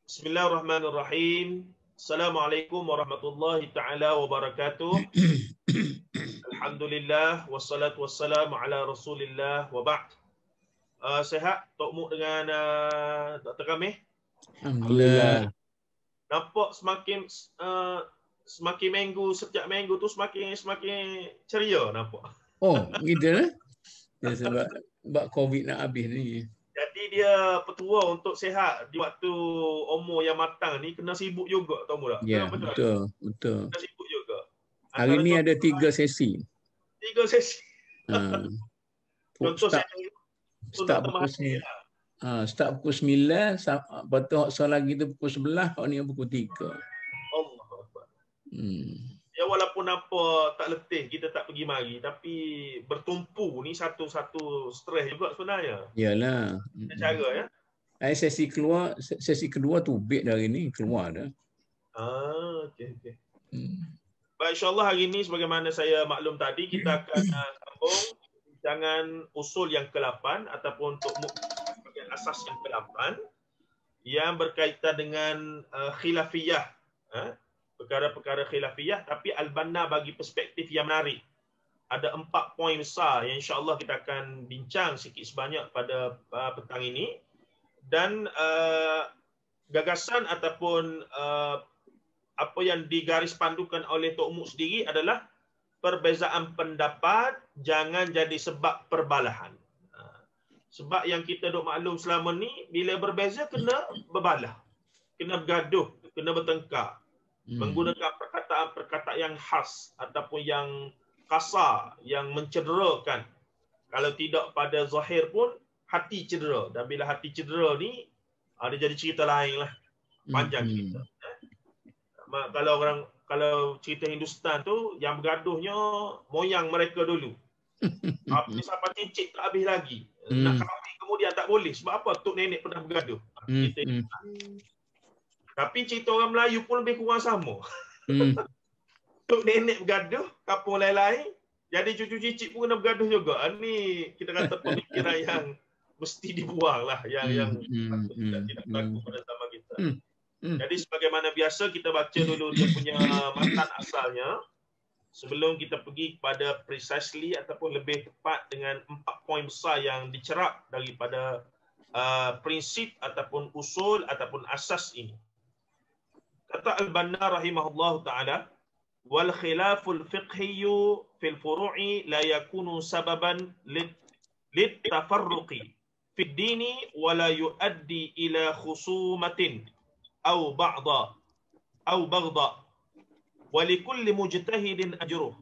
Bismillahirrahmanirrahim. Assalamualaikum warahmatullahi taala wabarakatuh. Alhamdulillah wassalatu wassalamu ala Rasulillah wa ba'd. Sihat Tok Muk dengan Dr. Kamih? Alhamdulillah. Nampak semakin minggu, setiap minggu tu semakin ceria nampak. Oh, gitu lah. Ya, sebab COVID nak habis ni. Jadi dia petua untuk sihat di waktu umur yang matang ni kena sibuk juga, tahu tak? Ya, betul. Kena sibuk juga. Hari ni ada 3 sesi. 3 sesi. Contoh start pukul 9. Start pukul 9, lepas tu lagi tu pukul 11, hak ni pukul 3. Allah Akbar. Ya walaupun apa tak letih, kita tak pergi mari, tapi bertumpu ni satu stres juga sebenarnya. Yalah. Cara ya. Sesi kedua tu bit dari ni keluar dah. Okey. Baik, insya-Allah hari ini sebagaimana saya maklum tadi, kita akan sambung jangan usul yang ke-8 ataupun untuk bagian asas yang ke-8 yang berkaitan dengan khilafiyah. Perkara-perkara khilafiyah, tapi Al-Banna bagi perspektif yang menarik. Ada 4 poin besar yang insya-Allah kita akan bincang sikit sebanyak pada petang ini. Dan gagasan ataupun apa yang digaris pandukan oleh Tok Muk sendiri adalah perbezaan pendapat jangan jadi sebab perbalahan. Sebab yang kita duk maklum selama ni, bila berbeza kena berbalah, kena bergaduh, kena bertengkar. Menggunakan perkataan-perkataan yang khas ataupun yang kasar, yang mencederakan. Kalau tidak pada zahir pun, hati cedera. Dan bila hati cedera ni, dia jadi cerita lain lah. Panjang cerita. Kalau cerita Hindustan tu, yang bergaduhnya moyang mereka dulu. Apa sampai cicit tak habis lagi. Nak kahwin kemudian tak boleh. Sebab apa? Tok nenek pernah bergaduh. Tapi cerita orang Melayu pun lebih kurang sama. Tok nenek bergaduh, kampung lain-lain, jadi cucu cicit pun kena bergaduh juga. Ni kita kata pemikiran yang mesti dibuang lah. Yang tidak berlaku pada zaman kita. Jadi sebagaimana biasa, kita baca dulu dia punya matan asalnya. Sebelum kita pergi kepada precisely ataupun lebih tepat dengan 4 poin besar yang dicerap daripada prinsip ataupun usul ataupun asas ini. Kata Al-Banna rahimahullah ta'ala, wal khilaful fiqhiyyu fil furu'i la yakunu sababan litafarruqi fid dini wa la yuaddi ila khusumatin aw baghdha wa likulli mujtahidin ajruh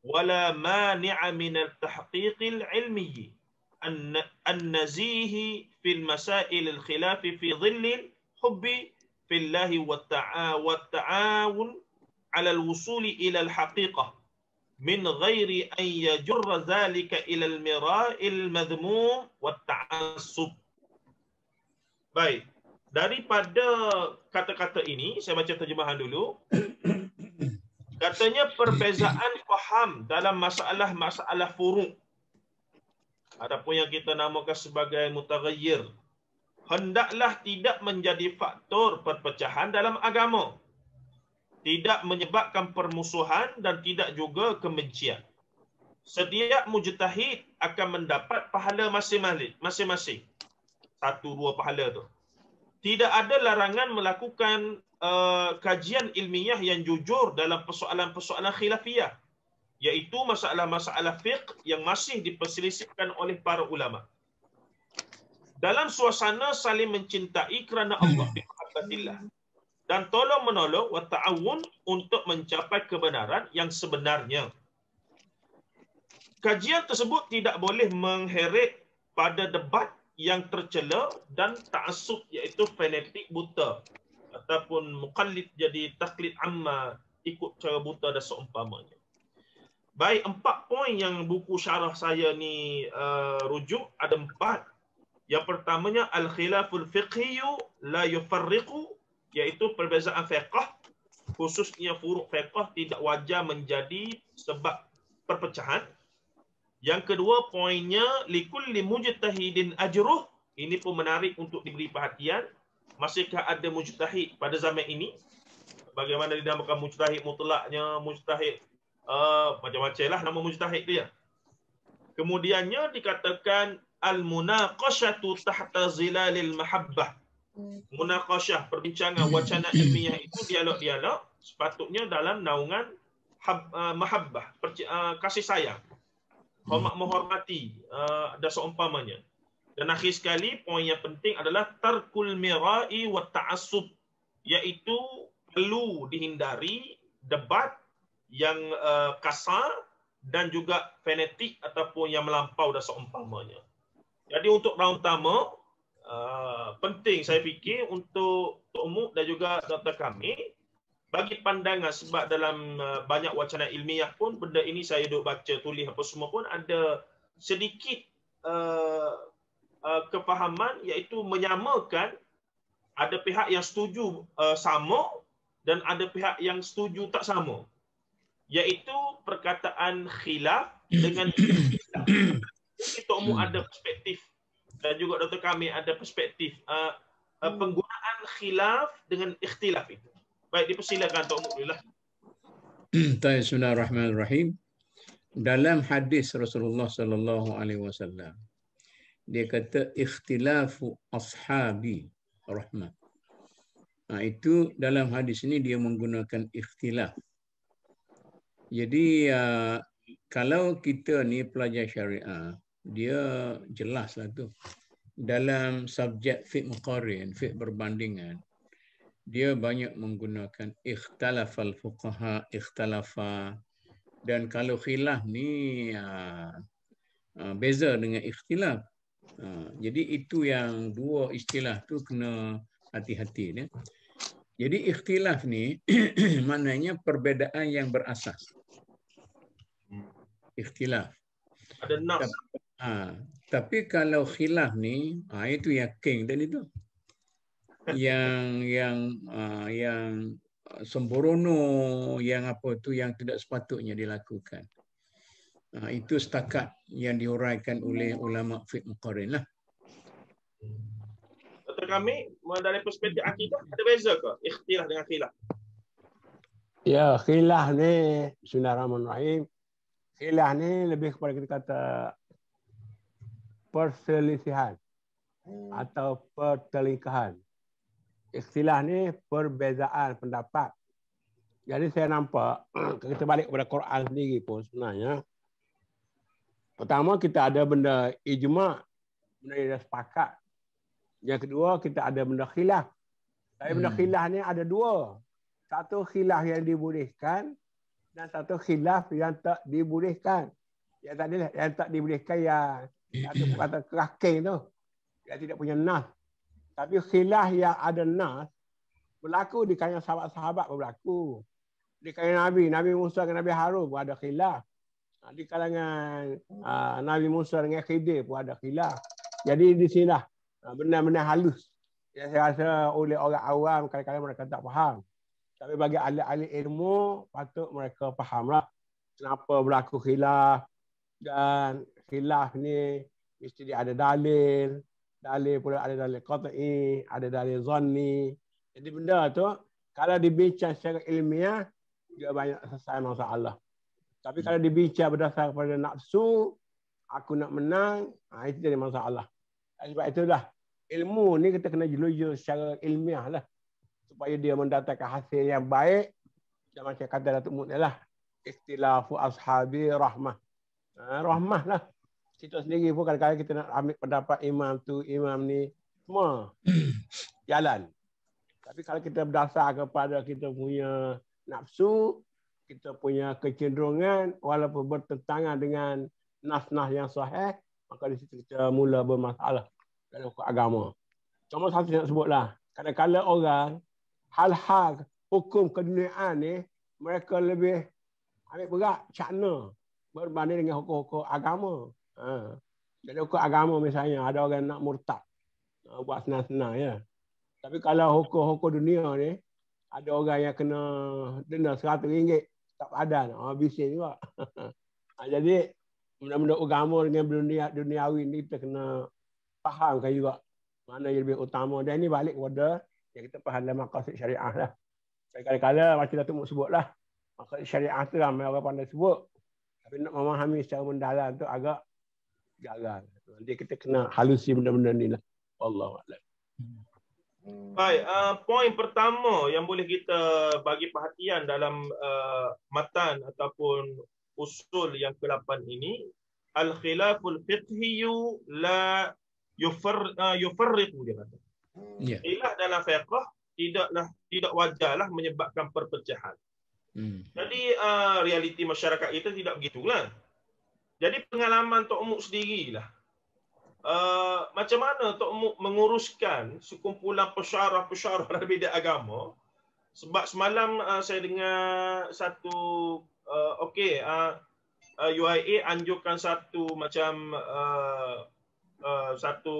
wa la mani'a min at-tahqiq al-'ilmi an-nazihi fil masail al-khilaf fi dhill hubbi fillahi wat-ta'awun 'ala al-wusul ila al-haqiqah min ghairi an yajurra dhalika ila al-mira'il madhmum wat-ta'assub. Baik, daripada kata-kata ini saya baca terjemahan dulu. Katanya perbezaan faham dalam masalah-masalah furu', adapun yang kita namakan sebagai mutaghayyir, hendaklah tidak menjadi faktor perpecahan dalam agama, tidak menyebabkan permusuhan dan tidak juga kebencian. Setiap mujtahid akan mendapat pahala masing-masing. 1-2 pahala tu. Tidak ada larangan melakukan kajian ilmiah yang jujur dalam persoalan-persoalan khilafiyah, iaitu masalah-masalah fiqh yang masih diperselisihkan oleh para ulama. Dalam suasana saling mencintai kerana Allah bimahabbatillah dan tolong-menolong wa ta'awun untuk mencapai kebenaran yang sebenarnya. Kajian tersebut tidak boleh mengheret pada debat yang tercela dan ta'assub, iaitu fanatik buta ataupun muqallid, jadi taklid amma, ikut cara buta dan seumpamanya. Baik, 4 poin yang buku syarah saya ni rujuk, ada 4. Yang pertamanya al-khilaful fiqhiyyu la yufarriqu, iaitu perbezaan fiqh, khususnya furu' fiqh, tidak wajar menjadi sebab perpecahan. Yang kedua poinnya likulli mujtahidin ajruh, ini pun menarik untuk diberi perhatian. masihkah ada mujtahid pada zaman ini? Bagaimana dinamakan mujtahid mutlaknya, mujtahid macam-macam lah nama mujtahid dia. Kemudiannya dikatakan al-munaqashatu tahta zilalil mahabbah. Munaqashah, perbincangan wacana ilmiah itu dialog-dialog sepatutnya dalam naungan mahabbah, kasih sayang, hormat menghormati dan seumpamanya. Dan akhir sekali poin yang penting adalah tarkul mira'i wa ta'assub, iaitu perlu dihindari debat yang kasar dan juga fanatik ataupun yang melampau dan seumpamanya. Jadi untuk round pertama penting saya fikir untuk Tok Muk dan juga Dr. kami bagi pandangan, sebab dalam banyak wacana ilmiah pun benda ini saya duk baca, tulis apa semua pun ada sedikit kefahaman, iaitu menyamakan ada pihak yang setuju sama dan ada pihak yang setuju tak sama, iaitu perkataan khilaf dengan ikhtilaf. Tok Muk ada perspektif dan juga Dr. kami ada perspektif penggunaan khilaf dengan ikhtilaf itu. Baik, dipersilakan Tok Muk dulu lah. Bismillahirrahmanirrahim. Dalam hadis Rasulullah sallallahu alaihi wasallam dia kata ikhtilafu ashabi rahmah. Itu dalam hadis ini dia menggunakan ikhtilaf. Jadi kalau kita ni pelajar syariah, dia jelaslah tu. Dalam subjek fiqh muqarin, fiqh berbandingan, dia banyak menggunakan ikhtalafal fuqaha, ikhtalafa. Dan kalau khilaf ni beza dengan ikhtilaf. Jadi itu yang dua istilah tu kena hati-hati ni. Jadi ikhtilaf ni maknanya perbezaan yang berasas. Ikhtilaf. Ada nas. Tapi kalau khilaf ni itu yang king dan itu. Yang sembrono, yang apa tu yang tidak sepatutnya dilakukan. Itu setakat yang diuraikan oleh ulama fiqh muqarin lah. Dr. kami dari perspektif akidah ada beza ke ikhtilaf dengan khilaf? Ya, khilaf ni Bismillahirrahmanirrahim. Khilaf ni lebih kepada kita kata perselisihan atau pertelingkahan. Ikhtilaf ni perbezaan pendapat. Jadi saya nampak kita balik kepada Quran sendiri pun sebenarnya. Pertama kita ada benda ijma', benda yang dah sepakat. Yang kedua kita ada benda khilaf. Tapi benda khilaf ni ada dua. Satu khilaf yang dibolehkan dan satu khilaf yang tak dibolehkan. Yang tak dibolehkan yang satu kata keraking tu. Yang tidak punya nas. Tapi khilaf yang ada nas berlaku di kalangan sahabat-sahabat berlaku. Di kalangan Nabi Musa dengan Nabi Harun pun ada khilaf. Di kalangan Nabi Musa dengan Khidir pun ada khilaf. Jadi di sinilah benda-benda halus yang saya rasa oleh orang awam kadang-kadang mereka tak faham. Tapi bagi ahli-ahli ilmu patut mereka fahamlah kenapa berlaku khilaf, dan khilaf ni mesti dia ada dalil. Dalil pula ada dalil qat'i, ada dalil zanni. Jadi benda tu kalau dibincang secara ilmiah dia banyak selesai masalah. Tapi kalau dibincang berdasarkan pada nafsu, aku nak menang, itu jadi masalah. Sebab itulah ilmu ni kita kena jelu secara ilmiah lah supaya dia mendatangkan hasil yang baik. Dan macam kata Datuk Muk lah, ikhtilafu ashabi rahmah. Rahmah lah. Kita sendiri pun kadang-kadang kita nak ambil pendapat imam tu, imam ni, semua jalan. Tapi kalau kita berdasar kepada kita punya nafsu, kita punya kecenderungan, walaupun bertentangan dengan nas-nas yang sahih, maka di situ kita mula bermasalah dalam agama. Cuma satu nak sebutlah, kadang-kadang orang hal-hal hukum keduniaan ni mereka lebih ambil berat cakna berbanding dengan hukum-hukum agama. Jadi hukum agama misalnya ada orang nak murtad, buat senang-senang ya. Tapi kalau hukum-hukum dunia ni ada orang yang kena denda RM100 tak padan, bising juga. Jadi benda-benda agama dengan duniawi ni kita kena fahamkan juga. mana yang lebih utama. Dan ini balik kepada yang kita faham dalam maqasid syariah lah. Kadang-kadang macam Datuk Muk sebut lah, maqasid syariah tu ramai orang pandai sebut. Tapi nak memahami secara mendalam tu agak jarang. Nanti kita kena halusi benda-benda ni lah. Wallahualam. Baik, poin pertama yang boleh kita bagi perhatian dalam matan ataupun usul yang ke-8 ini, al-khilaful fiqhiyyu la yufarriqu, dia kata. Khilaf dalam fiqh tidak wajarlah menyebabkan perpecahan. Jadi realiti masyarakat kita tidak begitulah. Jadi pengalaman Tok Muk sendirilah. Macam mana Tok Muk menguruskan sekumpulan pesyarah-pesyarah dari bidang agama? Sebab semalam saya dengar satu UIA anjurkan satu macam satu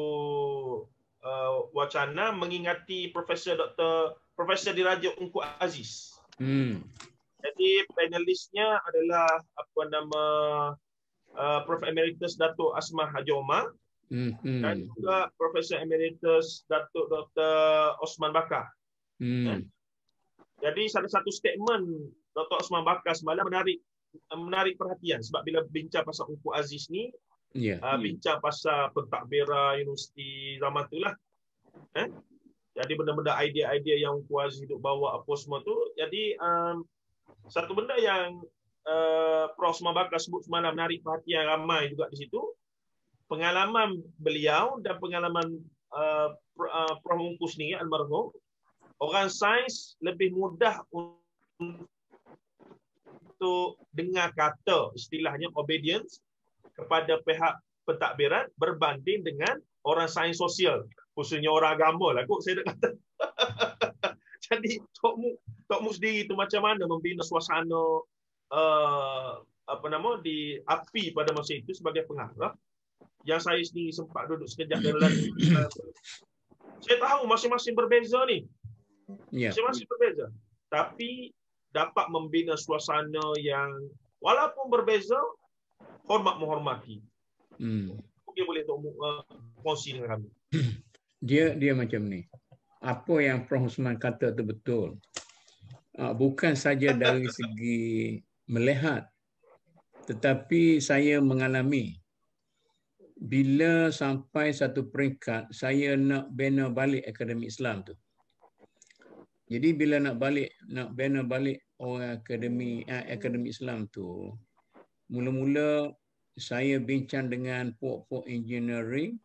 wacana mengingati Profesor Diraja Ungku Aziz. Jadi panelisnya adalah apa nama Prof Emeritus Datuk Asmah Haji Omar dan juga Profesor Emeritus Datuk Dr. Osman Bakar. Jadi salah satu statement Dr. Osman Bakar semalam menarik perhatian sebab bila bincang pasal Ungku Aziz ni, bincang pasal pentadbiran universiti zaman tu lah. Jadi benda-benda idea-idea yang Ungku Aziz hidup bawa apa semua tu. Jadi satu benda yang Prof. Osman Bakar sebut semalam menarik perhatian ramai juga di situ. Pengalaman beliau dan pengalaman Prof. Ungku sendiri, almarhum, orang sains lebih mudah untuk dengar kata istilahnya obedience kepada pihak pentadbiran berbanding dengan orang sains sosial, khususnya orang agama lah kot saya nak kata. Jadi Tok Muk sendiri tu macam mana membina suasana di api pada masa itu sebagai pengarah, yang saya sendiri sempat duduk sekejap dalam saya tahu masing-masing berbeza ni. Masing-masing berbeza. Tapi dapat membina suasana yang walaupun berbeza, hormat menghormati. Mungkin boleh kongsi dengan kami. Dia macam ni. Apa yang Prof. Osman kata itu betul. Bukan saja dari segi melihat, tetapi saya mengalami. Bila sampai satu peringkat, saya nak bina balik Akademi Islam tu. Jadi bila nak bina balik orang Akademi Islam tu, mula-mula saya bincang dengan puak-puak engineering,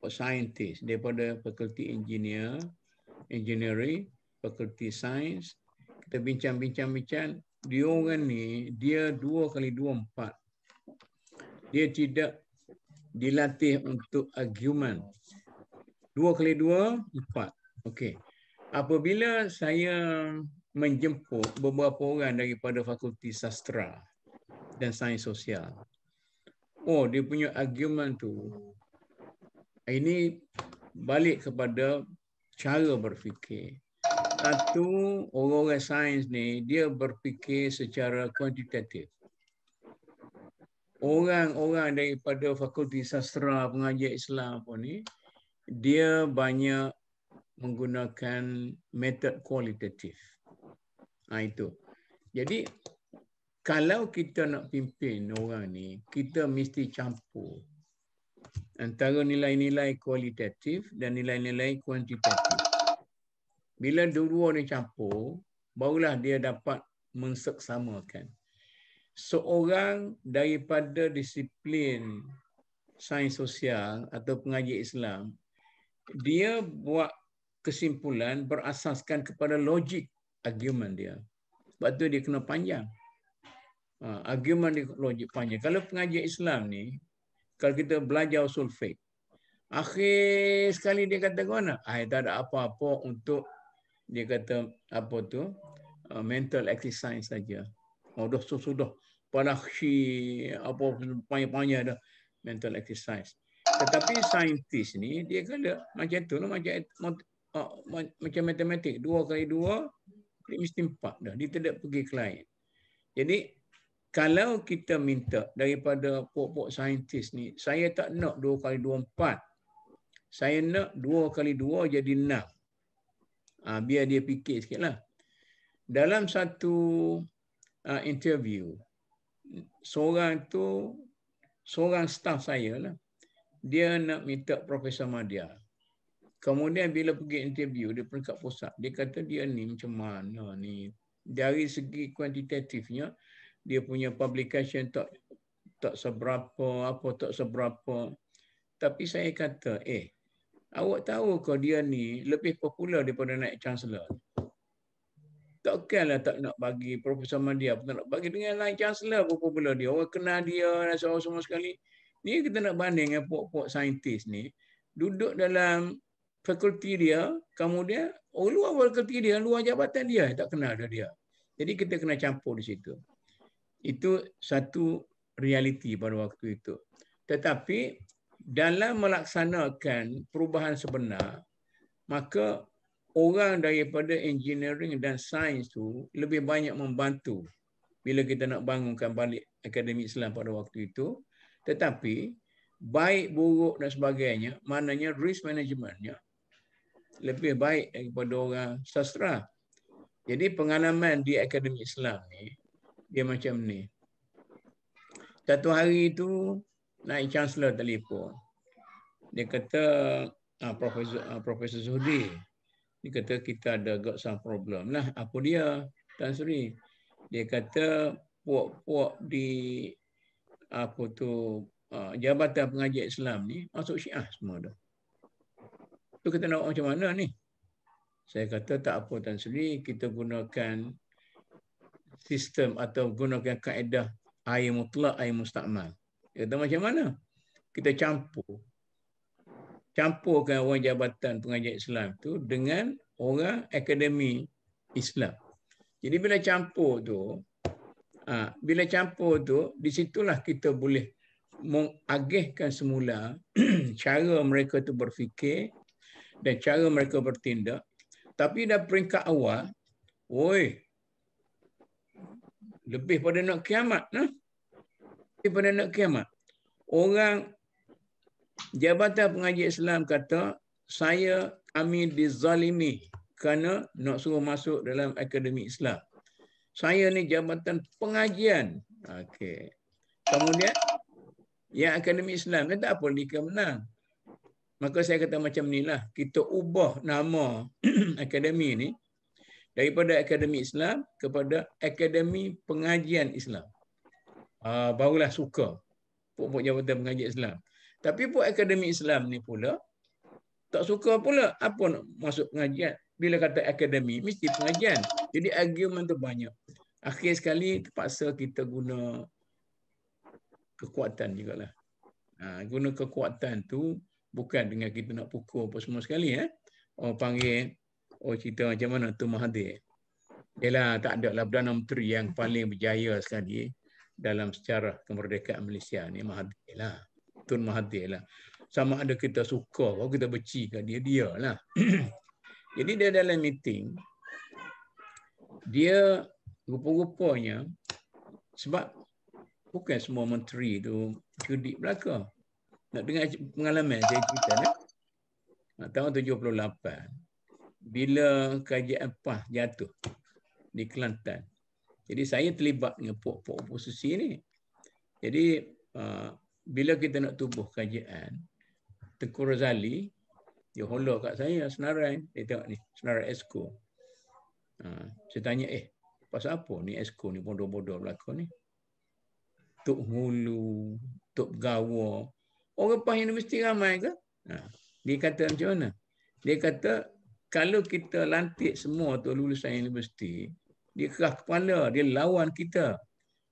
saintis daripada Fakulti Engineering, Fakulti Sains. Kita bincang. Dia orang ni, dia 2x2 4. Dia tidak dilatih untuk argument. 2x2 4. Okey. Apabila saya menjemput beberapa orang daripada Fakulti Sastra dan Sains Sosial, dia punya argument tu, ini balik kepada cara berfikir. Satu, orang-orang sains ni, dia berfikir secara kuantitatif. Orang-orang daripada Fakulti Sastra, pengajar Islam pun ni, dia banyak menggunakan metod kualitatif. Itu. Jadi, kalau kita nak pimpin orang ni, kita mesti campur antara nilai-nilai kualitatif dan nilai-nilai kuantitatif. Bila dua-dua ni campur, barulah dia dapat menseksamakan. Seorang daripada disiplin sains sosial atau pengajar Islam, dia buat kesimpulan berasaskan kepada logik argument dia. Sebab tu dia kena panjang. Argument dia logik panjang. Kalau pengajar Islam ni, kalau kita belajar usul fiqh, akhir sekali dia kata mana? Tak ada apa-apa untuk dia kata apa tu? Mental exercise saja. Sudah pada apa panjang-panjang dah mental exercise. Tetapi saintis ni dia kata macam tu lah, macam matematik 2x2 mesti 4 dah. Dia tidak pergi ke lain. Jadi kalau kita minta daripada pokok saintis ni, saya tak nak 2x2 4. saya nak 2 kali 2 jadi 6. Biar dia fikir sikit lah. Dalam satu interview, seorang staff saya lah, dia nak minta Profesor Madya. Kemudian bila pergi interview, dia peringkat pusat. Dia kata dia ni macam mana ni. Dari segi kuantitatifnya, dia punya publication tak seberapa, tak seberapa. Tapi saya kata, awak tahu ke dia ni lebih popular daripada naik Chancellor? Takkanlah tak nak bagi Profesor Madya, tak nak bagi dengan naik Chancellor pun popular dia. Orang kenal dia dan semua sekali. Ni kita nak banding dengan puak-puak saintis ni. Duduk dalam fakulti dia, kemudian luar fakulti dia, luar jabatan dia, tak kenal dia. Jadi kita kena campur di situ. Itu satu realiti pada waktu itu. Tetapi dalam melaksanakan perubahan sebenar, maka orang daripada engineering dan sains tu lebih banyak membantu bila kita nak bangunkan balik Akademi Islam pada waktu itu. Tetapi baik, buruk dan sebagainya, maknanya risk managementnya lebih baik daripada orang sastra. Jadi pengalaman di Akademi Islam ni, dia macam ni. Satu hari tu naik Chancellor telefon. Dia kata, Profesor Zuhdi, dia kata kita ada got some problem lah. Apa dia, Tan Sri? Dia kata puak-puak di Jabatan Pengajian Islam ni masuk Syiah semua dah. Tu kita nak macam mana ni? Saya kata tak apa Tan Sri, kita gunakan sistem atau gunakan kaedah air mutlak, air mustakmal. Dia kata macam mana? Kita campurkan orang Jabatan Pengajian Islam tu dengan orang Akademi Islam. Jadi bila campur tu, di situlah kita boleh mengagihkan semula cara mereka tu berfikir dan cara mereka bertindak. Tapi dah peringkat awal, lebih pada nak kiamat. Lebih pada nak kiamat. Orang Jabatan Pengajian Islam kata, kami dizalimi kerana nak suruh masuk dalam Akademi Islam. Saya ni Jabatan Pengajian. Okey. Kemudian, yang Akademi Islam ni tak apa, dia menang. Maka saya kata macam inilah, kita ubah nama akademi ni daripada Akademi Islam kepada Akademi Pengajian Islam. Barulah suka puak-puak Jabatan Pengajian Islam. Tapi puak Akademi Islam ni pula tak suka pula apa nak masuk pengajian. Bila kata akademi, mesti pengajian. Jadi argument tu banyak. Akhir sekali terpaksa kita guna kekuatan jugalah. Guna kekuatan tu bukan dengan kita nak pukul apa semua sekali. Orang panggil, cerita macam mana Tun Mahathir. Yalah, tak ada lah Perdana Menteri yang paling berjaya sekali dalam sejarah kemerdekaan Malaysia ni Mahathir lah. Tun Mahathir lah. Sama ada kita suka atau kita benci kat dia lah. Jadi dia dalam meeting, dia rupa-rupanya, sebab bukan semua menteri tu cerdik belaka. Nak dengar pengalaman saya cerita ni. Tahun 78, bila kerajaan PAS jatuh di Kelantan. Jadi saya terlibat dengan puak-puak oposisi ni. Jadi bila kita nak tubuh kerajaan, Tengku Razali, dia hollow kat saya senarai. Dia tengok ni, senarai Esko. Saya tanya, pasal apa ni Esko ni bodoh-bodoh belakang ni? Tok Hulu, Tok Gawa. Orang PAS universiti ramai ke? Dia kata macam mana? Dia kata, kalau kita lantik semua tu lulusan universiti, dia keras kepala, dia lawan kita.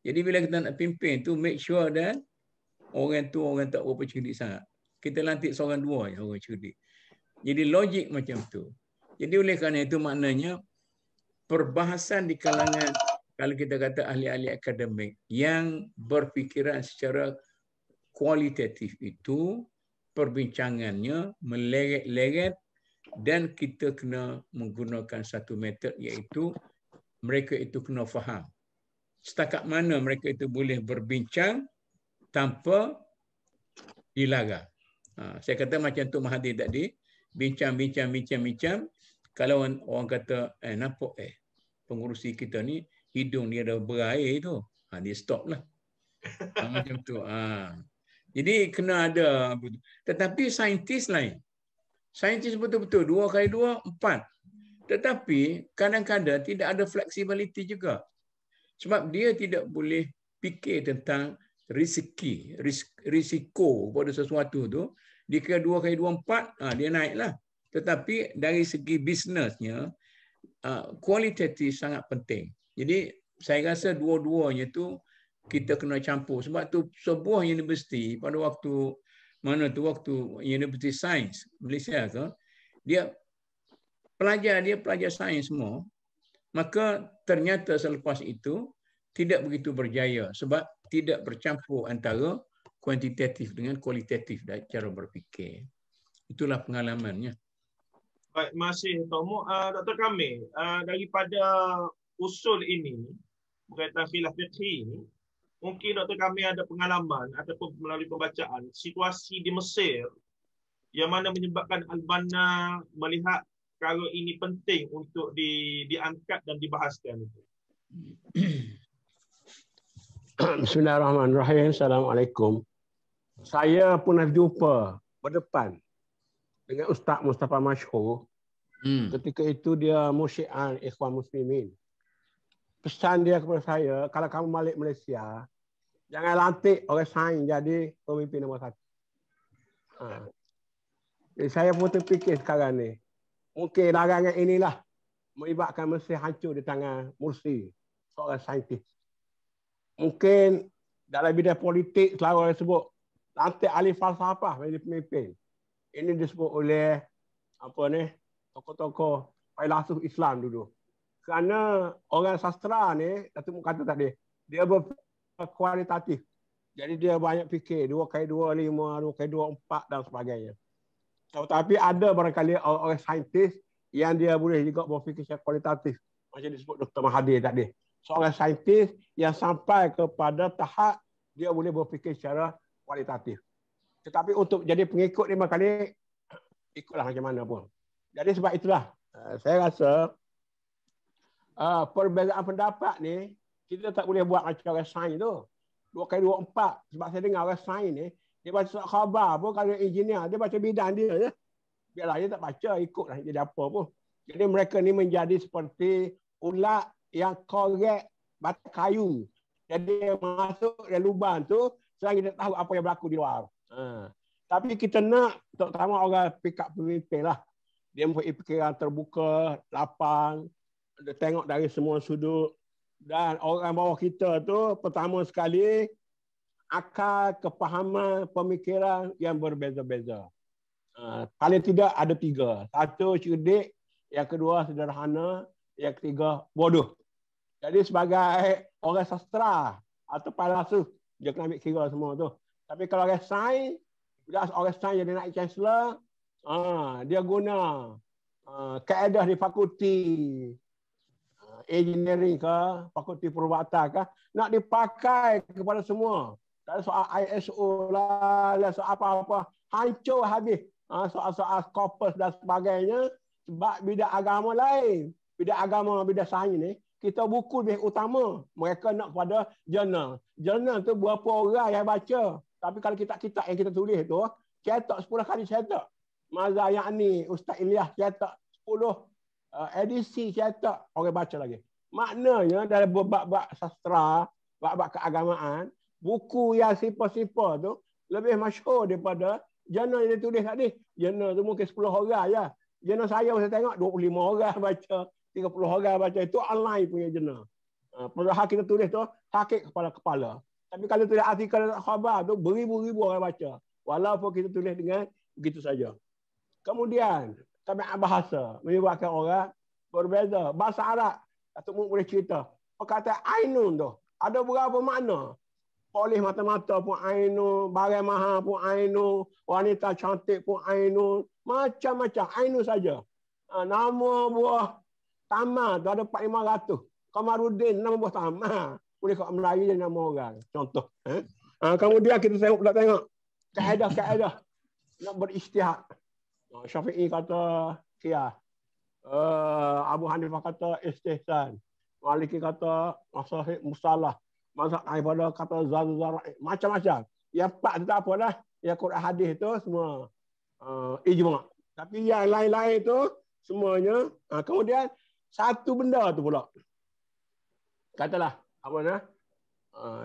Jadi bila kita nak pimpin tu, make sure that orang tu orang tak berapa cerdik sangat. Kita lantik seorang dua je orang cerdik. Jadi logik macam tu. Jadi oleh kerana itu maknanya perbahasan di kalangan, kalau kita kata ahli-ahli akademik yang berfikiran secara kualitatif itu, perbincangannya meleret-leret dan kita kena menggunakan satu metod iaitu mereka itu kena faham setakat mana mereka itu boleh berbincang tanpa dilarang. Saya kata macam tu Mahathir tadi, bincang. Kalau orang kata, nampak pengurusi kita ni, hidung dia dah berair tu, dia stop lah. Macam tu. Jadi kena ada. Tetapi saintis lain. Saintis betul-betul 2 kali 2, 4. Tetapi kadang-kadang tidak ada flexibility juga. Sebab dia tidak boleh fikir tentang risiko pada sesuatu tu. Dia kira 2 kali 2, 4, dia naiklah. Tetapi dari segi bisnesnya, kualitatif sangat penting. Jadi saya rasa dua-duanya tu kita kena campur. Sebab tu sebuah universiti pada waktu Universiti Sains Malaysia ke, dia pelajar sains semua, maka ternyata selepas itu tidak begitu berjaya sebab tidak bercampur antara kuantitatif dengan kualitatif dari cara berfikir. Itulah pengalamannya. Baik, terima kasih Tok Mu. Dr. Kamil, daripada usul ini berkaitan khilaf fiqhi ini, mungkin Dr. Kamil ada pengalaman ataupun melalui pembacaan situasi di Mesir yang mana menyebabkan Al-Banna melihat kalau ini penting untuk diangkat dan dibahaskan. Bismillahirrahmanirrahim. Assalamualaikum. Saya pernah jumpa berdepan dengan Ustaz Mustafa Masyhur. Ketika itu dia Musyi'an Ikhwan Muslimin. Pesan dia kepada saya, kalau kamu balik Malaysia, jangan lantik orang sains jadi pemimpin nombor 1. Jadi saya pun terfikir sekarang ni, mungkin larangan inilah melibatkan Mesir hancur di tangan Mursi, seorang saintis. Mungkin dalam bidang politik selalu orang sebut lantik ahli falsafah menjadi pemimpin. Ini disebut oleh tokoh-tokoh filsuf Islam dulu. Kerana orang sastra ni, Datuk Mu kata tadi, dia berkualitatif. Jadi dia banyak fikir 2 kali 2, 5, 2 kali 2, 4 dan sebagainya. Tetapi ada barangkali orang saintis yang dia boleh juga berfikir secara kualitatif. Macam disebut Dr. Mahathir tadi. Seorang saintis yang sampai kepada tahap dia boleh berfikir secara kualitatif. Tetapi untuk jadi pengikut 5 kali, ikutlah macam mana pun. Jadi sebab itulah, saya rasa perbezaan pendapat ni, kita tak boleh buat macam orang sains tu. 2 kali 2, 4. Sebab saya dengar orang sains ni, dia baca surat khabar pun kalau engineer, dia baca bidang dia je. Biarlah dia tak baca, ikutlah jadi apa pun. Jadi mereka ni menjadi seperti ulat yang korek batu kayu. Jadi masuk dalam lubang tu, selagi kita tahu apa yang berlaku di luar. Tapi kita nak, terutama orang pick up pemimpin lah. Dia mempunyai fikiran terbuka, lapang, dia tengok dari semua sudut. Dan orang bawah kita tu, pertama sekali, akal, kepahaman, pemikiran yang berbeza-beza. Paling tidak ada 3. 1, cerdik. Yang kedua, sederhana. Yang ketiga, bodoh. Jadi sebagai orang sastra atau filsuf, dia kena ambil kira semua tu. Tapi kalau orang sains, bila orang sains jadi naik chancellor, dia guna kaedah di fakulti engineering ke, fakulti perubatan ke, nak dipakai kepada semua. Tak ada soal ISO lah, soal apa-apa. Hancur habis. Soal-soal Scopus dan sebagainya. Sebab bidang agama lain. Bidang agama, bidang sains ni, kita buku lebih utama. Mereka nak kepada jurnal. Jurnal tu berapa orang yang baca. Tapi kalau kitab-kitab yang kita tulis tu, cetak 10 kali cetak. Mazhar yang ni, Ustaz Ilyas cetak 10 edisi cetak, orang baca lagi. Maknanya dalam bab-bab sastra, bab-bab keagamaan, buku yang simple-simple tu lebih masyhur daripada jurnal yang ditulis tadi. Jurnal tu mungkin 10 orang je. Jurnal saya tengok 25 orang baca, 30 orang baca. Itu online punya jurnal. Padahal kita tulis tu sakit kepala-kepala. Tapi kalau tulis artikel khabar tu beribu-ribu orang baca. Walaupun kita tulis dengan begitu saja. Kemudian tabiat bahasa menyebabkan orang berbeza. Bahasa Arab, Datuk Mu boleh cerita. Perkataan ainun tu ada berapa makna? Polis mata-mata pun ainun, barang mahal pun ainun, wanita cantik pun ainun, macam-macam ainun saja. Nama buah taman tu ada 4-500. Kamarudin nama buah taman. Boleh kat Melayu jadi nama orang. Contoh. Kemudian kita tengok kaedah-kaedah. nak berijtihad. Syafi'i kata qiyas. Abu Hanifah kata istihsan. Maliki kata masalah mustalah. Mazhab Hanafi kata zar macam-macam. Yang empat itu apa dah? Yang Quran hadis itu semua ijma'. Tapi yang lain-lain itu semuanya kemudian satu benda tu pula. Katalah apa dah?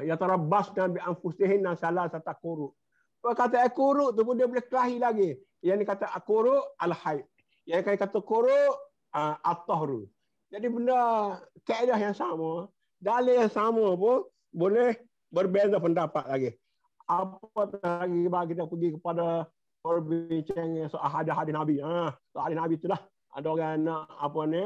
Ya tarabbasna bi anfusihinna salasata quru. Kata quru tu pun dia boleh kelahi lagi. Yang ni kata quru al-haid. Yang kata quru at-tahru. Jadi benda kaedah yang sama, dalil yang sama pun boleh berbeza pendapat lagi. Apa lagi bagi kita pergi kepada perbincangan soal hadis Nabi. Soal hadis Nabi itulah ada orang nak apa ni,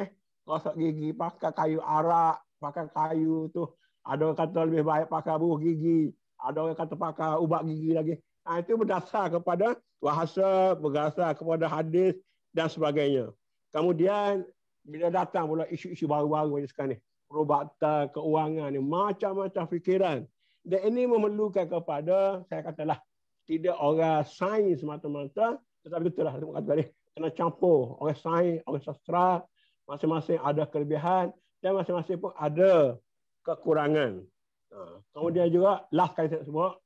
gosok gigi pakai kayu arak, pakai kayu tu. Ada orang kata lebih baik pakai buah gigi, ada orang kata pakai ubat gigi lagi. Itu berdasar kepada bahasa, berdasar kepada hadis dan sebagainya. Kemudian bila datang pula isu-isu baru-baru macam sekarang ni, perubatan, keuangan ni, macam-macam fikiran. Dan ini memerlukan kepada, saya katalah, tidak orang sains semata-mata, tetapi betul lah, saya kata tadi, kena campur orang sains, orang sastra, masing-masing ada kelebihan dan masing-masing pun ada kekurangan. Kemudian juga, last kali saya sebut,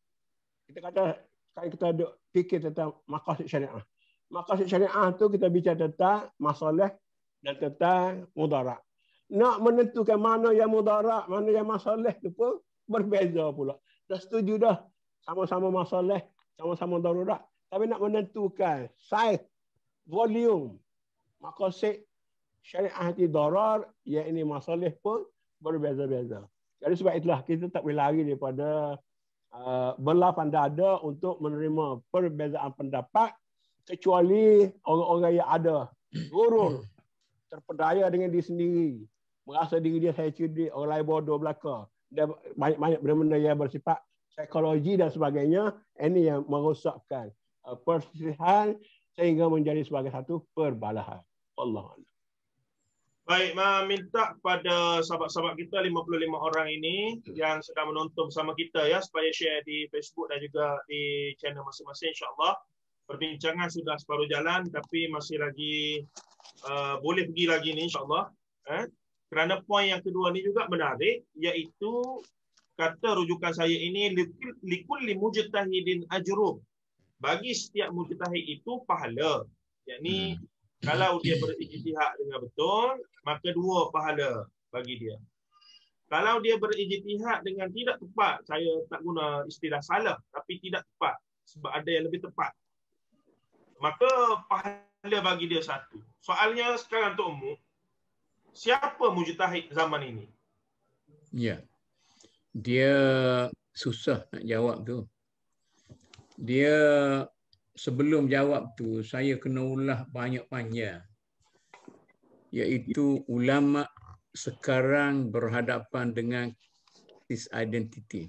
kita kata, sekarang kita ada fikir tentang maqasid syariah. Maqasid syariah tu kita bicara tentang masalah dan tentang mudarat. Nak menentukan mana yang mudarat, mana yang masalah tu pun berbeza pula. Dah setuju dah, sama-sama masalah, sama-sama darurat. Tapi nak menentukan size, volume, maqasid syariah di darar, yang ini masalah pun berbeza-beza. Jadi sebab itulah kita tak boleh lari daripada berlapang dada untuk menerima perbezaan pendapat, kecuali orang-orang yang ada gurur, terpedaya dengan diri sendiri, merasa diri dia saya cerdik, orang lain bodoh belaka, dan banyak-banyak benda-benda yang bersifat psikologi dan sebagainya. Ini yang merosakkan perselisihan sehingga menjadi sebagai satu perbalahan. Allah. Baik, minta kepada sahabat-sahabat kita 55 orang ini yang sedang menonton bersama kita ya, supaya share di Facebook dan juga di channel masing-masing, insya-Allah. Perbincangan sudah separuh jalan tapi masih lagi boleh pergi lagi ni, insya-Allah. Kerana poin yang kedua ni juga menarik, iaitu kata rujukan saya ini likulli mujtahidin ajrun. Bagi setiap mujtahid itu pahala. Yakni kalau dia berijtihad dengan betul, maka 2 pahala bagi dia. Kalau dia berijtihad dengan tidak tepat, saya tak guna istilah salah, tapi tidak tepat sebab ada yang lebih tepat, maka pahala bagi dia 1. Soalnya sekarang Tok Mu, siapa mujtahid zaman ini? Ya. Dia susah nak jawab tu. Dia sebelum jawab tu saya kena ulah banyak panjang. Iaitu ulama sekarang berhadapan dengan this identity.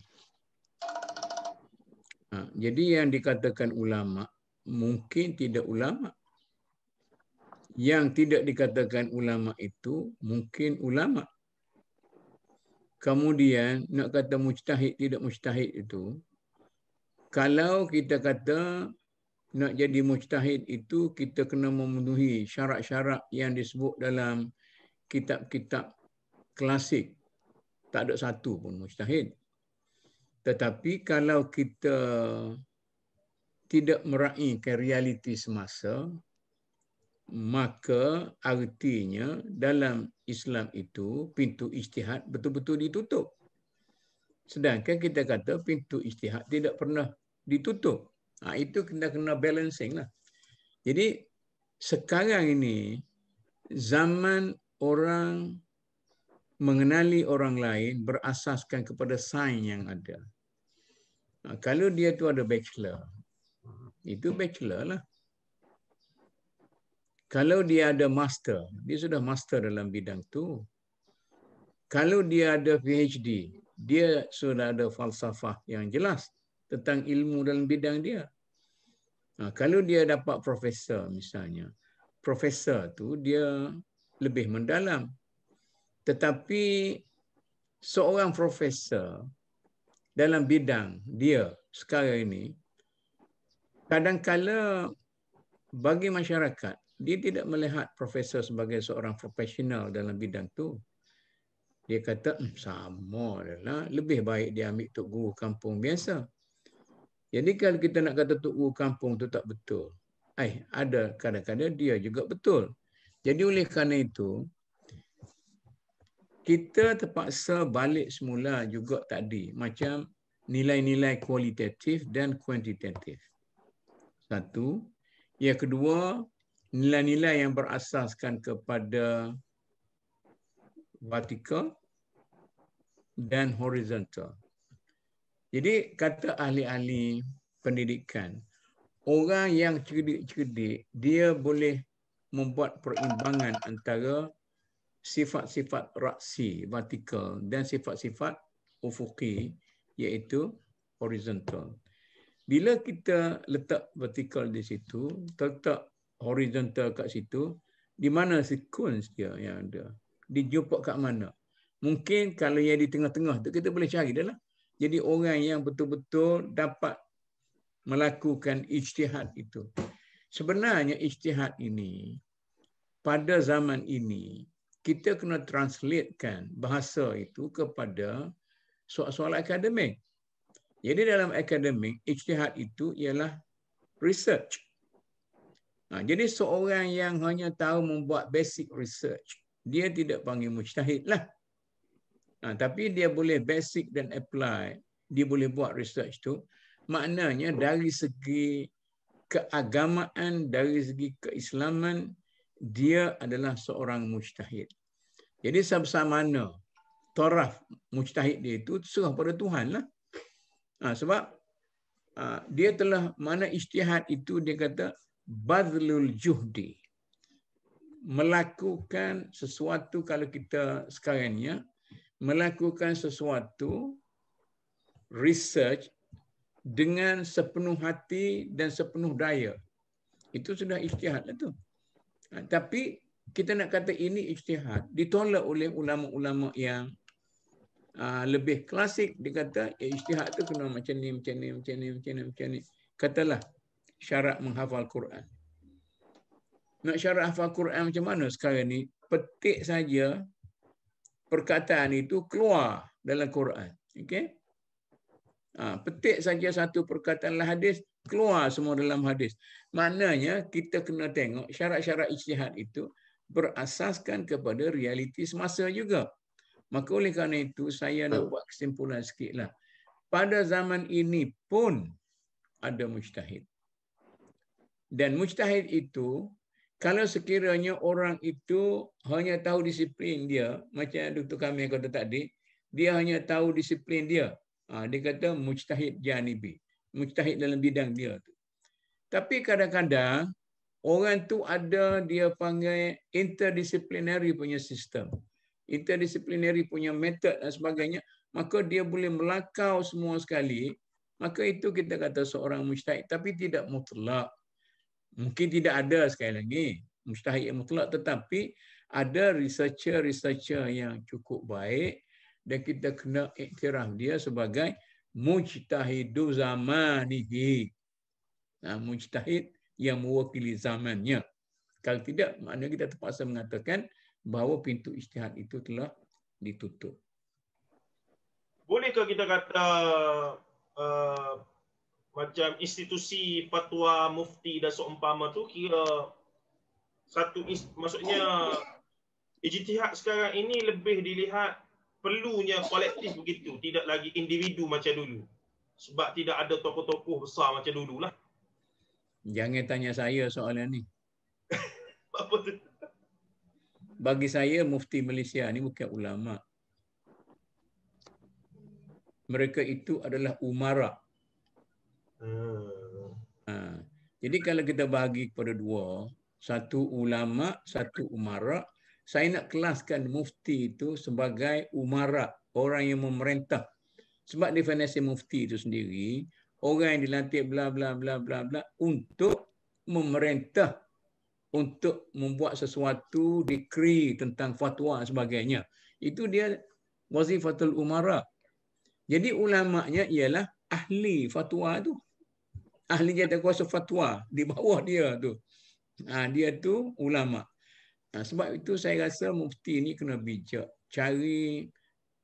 Jadi yang dikatakan ulama mungkin tidak ulama. Yang tidak dikatakan ulama itu mungkin ulama. Kemudian nak kata mujtahid tidak mujtahid itu, kalau kita kata nak jadi mujtahid itu kita kena memenuhi syarat-syarat yang disebut dalam kitab-kitab klasik. Tak ada satu pun mujtahid. Tetapi kalau kita tidak meraihkan realiti semasa, maka artinya dalam Islam itu pintu ijtihad betul-betul ditutup. Sedangkan kita kata pintu ijtihad tidak pernah ditutup. Itu kena balancing lah. Jadi sekarang ini zaman orang mengenali orang lain berasaskan kepada sains yang ada. Kalau dia tu ada bachelor, itu bachelor lah. Kalau dia ada master, dia sudah master dalam bidang tu. Kalau dia ada PhD, dia sudah ada falsafah yang jelas tentang ilmu dalam bidang dia. Kalau dia dapat profesor misalnya, profesor tu dia lebih mendalam. Tetapi seorang profesor dalam bidang dia sekarang ini kadang-kala bagi masyarakat, dia tidak melihat profesor sebagai seorang profesional dalam bidang tu. Dia kata, sama adalah, lebih baik dia ambil tok guru kampung biasa. Jadi kalau kita nak kata tok guru kampung tu tak betul, ada kadang-kadang dia juga betul. Jadi oleh kerana itu, kita terpaksa balik semula juga tadi, macam nilai-nilai kualitatif dan kuantitatif. Satu. Yang kedua, nilai-nilai yang berasaskan kepada vertikal dan horizontal. Jadi kata ahli-ahli pendidikan, orang yang cerdik-cerdik, dia boleh membuat perimbangan antara sifat-sifat raksi, vertikal, dan sifat-sifat ufuki, iaitu horizontal. Bila kita letak vertikal di situ, letak horizontal kat situ, di mana sekuens dia yang ada? Dijumpa kat mana? Mungkin kalau yang di tengah-tengah tu kita boleh cari dah lah. Jadi orang yang betul-betul dapat melakukan ijtihad itu. Sebenarnya ijtihad ini, pada zaman ini, kita kena translatekan bahasa itu kepada soal-soal akademik. Jadi dalam akademik, ijtihad itu ialah research. Jadi seorang yang hanya tahu membuat basic research, dia tidak panggil mujtahid lah. Tapi dia boleh basic dan apply, dia boleh buat research tu. Maknanya dari segi keagamaan, dari segi keislaman, dia adalah seorang mujtahid. Jadi sama mana taraf mujtahid dia itu serah pada Tuhan lah. Sebab dia telah, mana ijtihad itu dia kata badlul juhdi. Melakukan sesuatu, kalau kita sekarang ni, melakukan sesuatu research dengan sepenuh hati dan sepenuh daya. Itu sudah ijtihad lah tu. Tapi kita nak kata ini ijtihad, ditolak oleh ulama-ulama yang lebih klasik. Dia kata ijtihad tu kena macam ni, macam ni, macam ni, macam ni, macam ni. Katalah syarat menghafal Quran. Nak syarat hafal Quran macam mana sekarang ni? Petik saja perkataan itu keluar dalam Quran. Okey? Petik saja satu perkataan dalam hadis, keluar semua dalam hadis. Maknanya kita kena tengok syarat-syarat ijtihad itu berasaskan kepada realiti semasa juga. Maka oleh kerana itu saya nak buat kesimpulan sikitlah. Pada zaman ini pun ada mujtahid. Dan mujtahid itu, kalau sekiranya orang itu hanya tahu disiplin dia, macam Dr. Kamil kata tadi, dia hanya tahu disiplin dia. Dia kata mujtahid janibi. Mujtahid dalam bidang dia tu. Tapi kadang-kadang orang tu ada, dia panggil interdisciplinary punya sistem. Interdisciplinary punya metod dan sebagainya. Maka dia boleh melakau semua sekali. Maka itu kita kata seorang mujtahid. Tapi tidak mutlak. Mungkin tidak ada sekali lagi mujtahid yang mutlak, tetapi ada researcher yang cukup baik dan kita kena iktiraf dia sebagai mujtahidu zamanihi. Mujtahid yang mewakili zamannya. Kalau tidak, maknanya kita terpaksa mengatakan bahawa pintu ijtihad itu telah ditutup. Bolehkah kita kata macam institusi fatwa mufti dan seumpama tu kira satu, maksudnya ijtihad sekarang ini lebih dilihat perlunya kolektif begitu, tidak lagi individu macam dulu. Sebab tidak ada tokoh-tokoh besar macam dululah. Jangan tanya saya soalan ni. Apa tu? Bagi saya mufti Malaysia ni bukan ulama. Mereka itu adalah umara. Jadi kalau kita bahagi kepada dua, satu ulama, satu umara, saya nak kelaskan mufti itu sebagai umara, orang yang memerintah. Sebab definisi mufti itu sendiri, orang yang dilantik bla bla bla bla bla untuk memerintah, untuk membuat sesuatu dekri tentang fatwa dan sebagainya. Itu dia wazifatul umara. Jadi ulamanya ialah ahli fatwa itu. ahli jawatankuasa fatwa di bawah dia tu. Dia tu ulama. Sebab itu saya rasa mufti ni kena bijak. Cari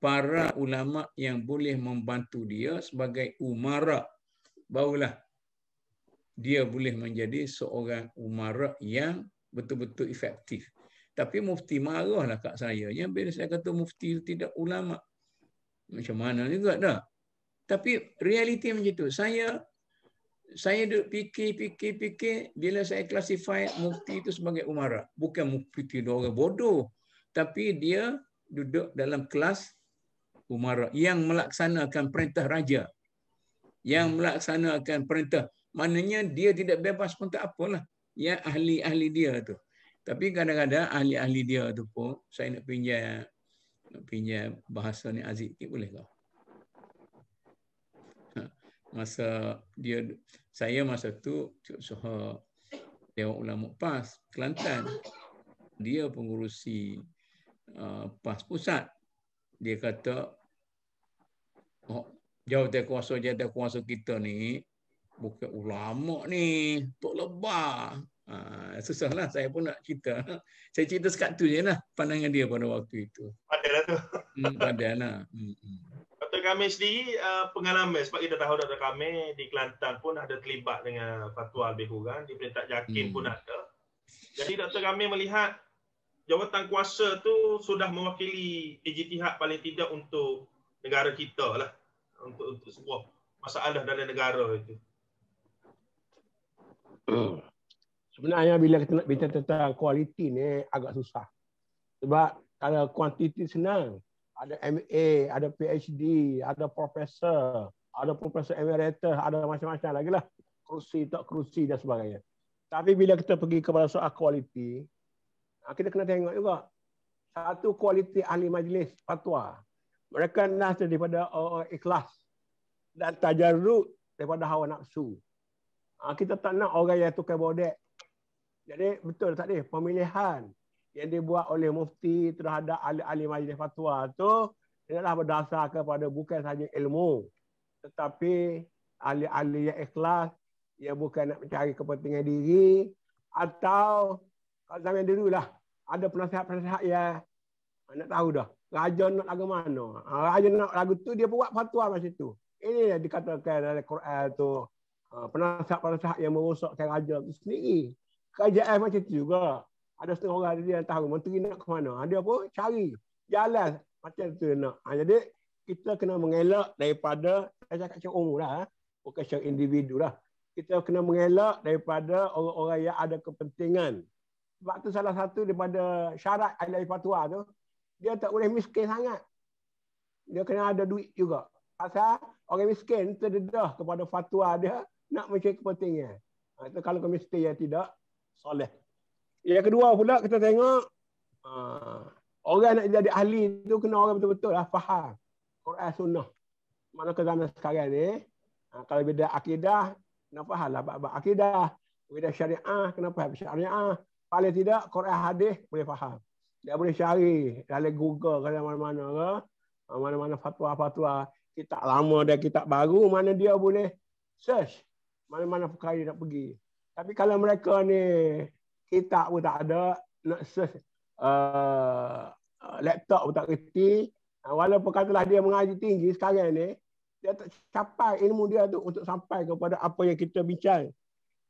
para ulama yang boleh membantu dia sebagai umara. Barulah dia boleh menjadi seorang umara yang betul-betul efektif. Tapi mufti marahlah kat saya. Yang bila saya kata mufti tidak ulama. Macam mana juga dah. Tapi realiti macam tu. Saya duduk fikir bila saya classify mufti itu sebagai umara. Bukan mufti dia orang bodoh. Tapi dia duduk dalam kelas umara yang melaksanakan perintah raja. Yang melaksanakan perintah. Maknanya dia tidak bebas pun tak apalah. Ya ahli-ahli dia tu. Tapi kadang-kadang ahli-ahli dia tu pun saya nak pinjam bahasa ni Aziz boleh tak? Masa tu Soha Dewan Ulama PAS Kelantan, dia pengurusi PAS pusat. Dia kata jawatan kuasa kita ni bukan ulama ni, tok lebah. Susahlah saya pun nak cerita. Saya cerita sekat tu je lah pandangan dia pada waktu itu. Padahlah tu. Padahlah. Dr. Kamil sendiri pengalaman, sebab kita tahu Dr. Kamil di Kelantan pun ada terlibat dengan fatwa lebih kurang, di Peringkat Jakin pun ada. Jadi Dr. Kamil melihat jawatan kuasa tu sudah mewakili ijtihad paling tidak untuk negara kita lah. Untuk sebuah masalah dalam negara itu. Sebenarnya bila kita nak bincang tentang kualiti ni agak susah. Sebab kalau kuantiti senang, ada MA, ada PhD, ada profesor emeritus, ada macam-macam lagi lah. Kerusi, tak kerusi dan sebagainya. Tapi bila kita pergi kepada soal kualiti, kita kena tengok juga. Satu, kualiti ahli majlis fatwa. Mereka nas daripada ikhlas dan tajarrud daripada hawa nafsu. Kita tak nak orang yang tukar bodek. Jadi betul tak ni, pemilihan yang dibuat oleh mufti terhadap ahli-ahli majlis fatwa tu adalah berdasar kepada bukan sahaja ilmu, tetapi ahli-ahli yang ikhlas, yang bukan nak mencari kepentingan diri, atau kalau zaman dulu lah ada penasihat-penasihat yang nak tahu dah raja nak lagu mana. Raja nak lagu tu, dia buat fatwa macam tu. Ini yang dikatakan dalam Quran tu, penasihat-penasihat yang merosakkan raja itu sendiri. Kerajaan macam tu juga. Ada setengah orang dia yang tahu menteri nak ke mana. Dia pun cari jalan macam tu nak. Jadi kita kena mengelak daripada, saya cakap secara umum lah, bukan secara individu lah. Kita kena mengelak daripada orang-orang yang ada kepentingan. Sebab tu salah satu daripada syarat ahli fatwa tu, dia tak boleh miskin sangat. Dia kena ada duit juga. Pasal orang miskin terdedah kepada fatwa dia nak mencari kepentingan. Itu kalau mesti yang tidak soleh. Yang kedua pula kita tengok orang nak jadi ahli tu kena orang betul-betul lah faham Quran Sunnah. Mana ke zaman sekarang ni, kalau beda akidah, kena faham lah bab akidah. Beda syariah, kena faham syariah. Paling tidak Quran hadis boleh faham. Dia boleh cari dalam Google ke mana-mana ke, mana-mana fatwa-fatwa, kitab lama dan kitab baru, mana dia boleh search mana-mana perkara dia nak pergi. Tapi kalau mereka ni kitab pun tak ada, nak search laptop pun tak kerti, walaupun katalah dia mengaji tinggi sekarang ni, dia tak capai ilmu dia tu untuk sampai kepada apa yang kita bincang.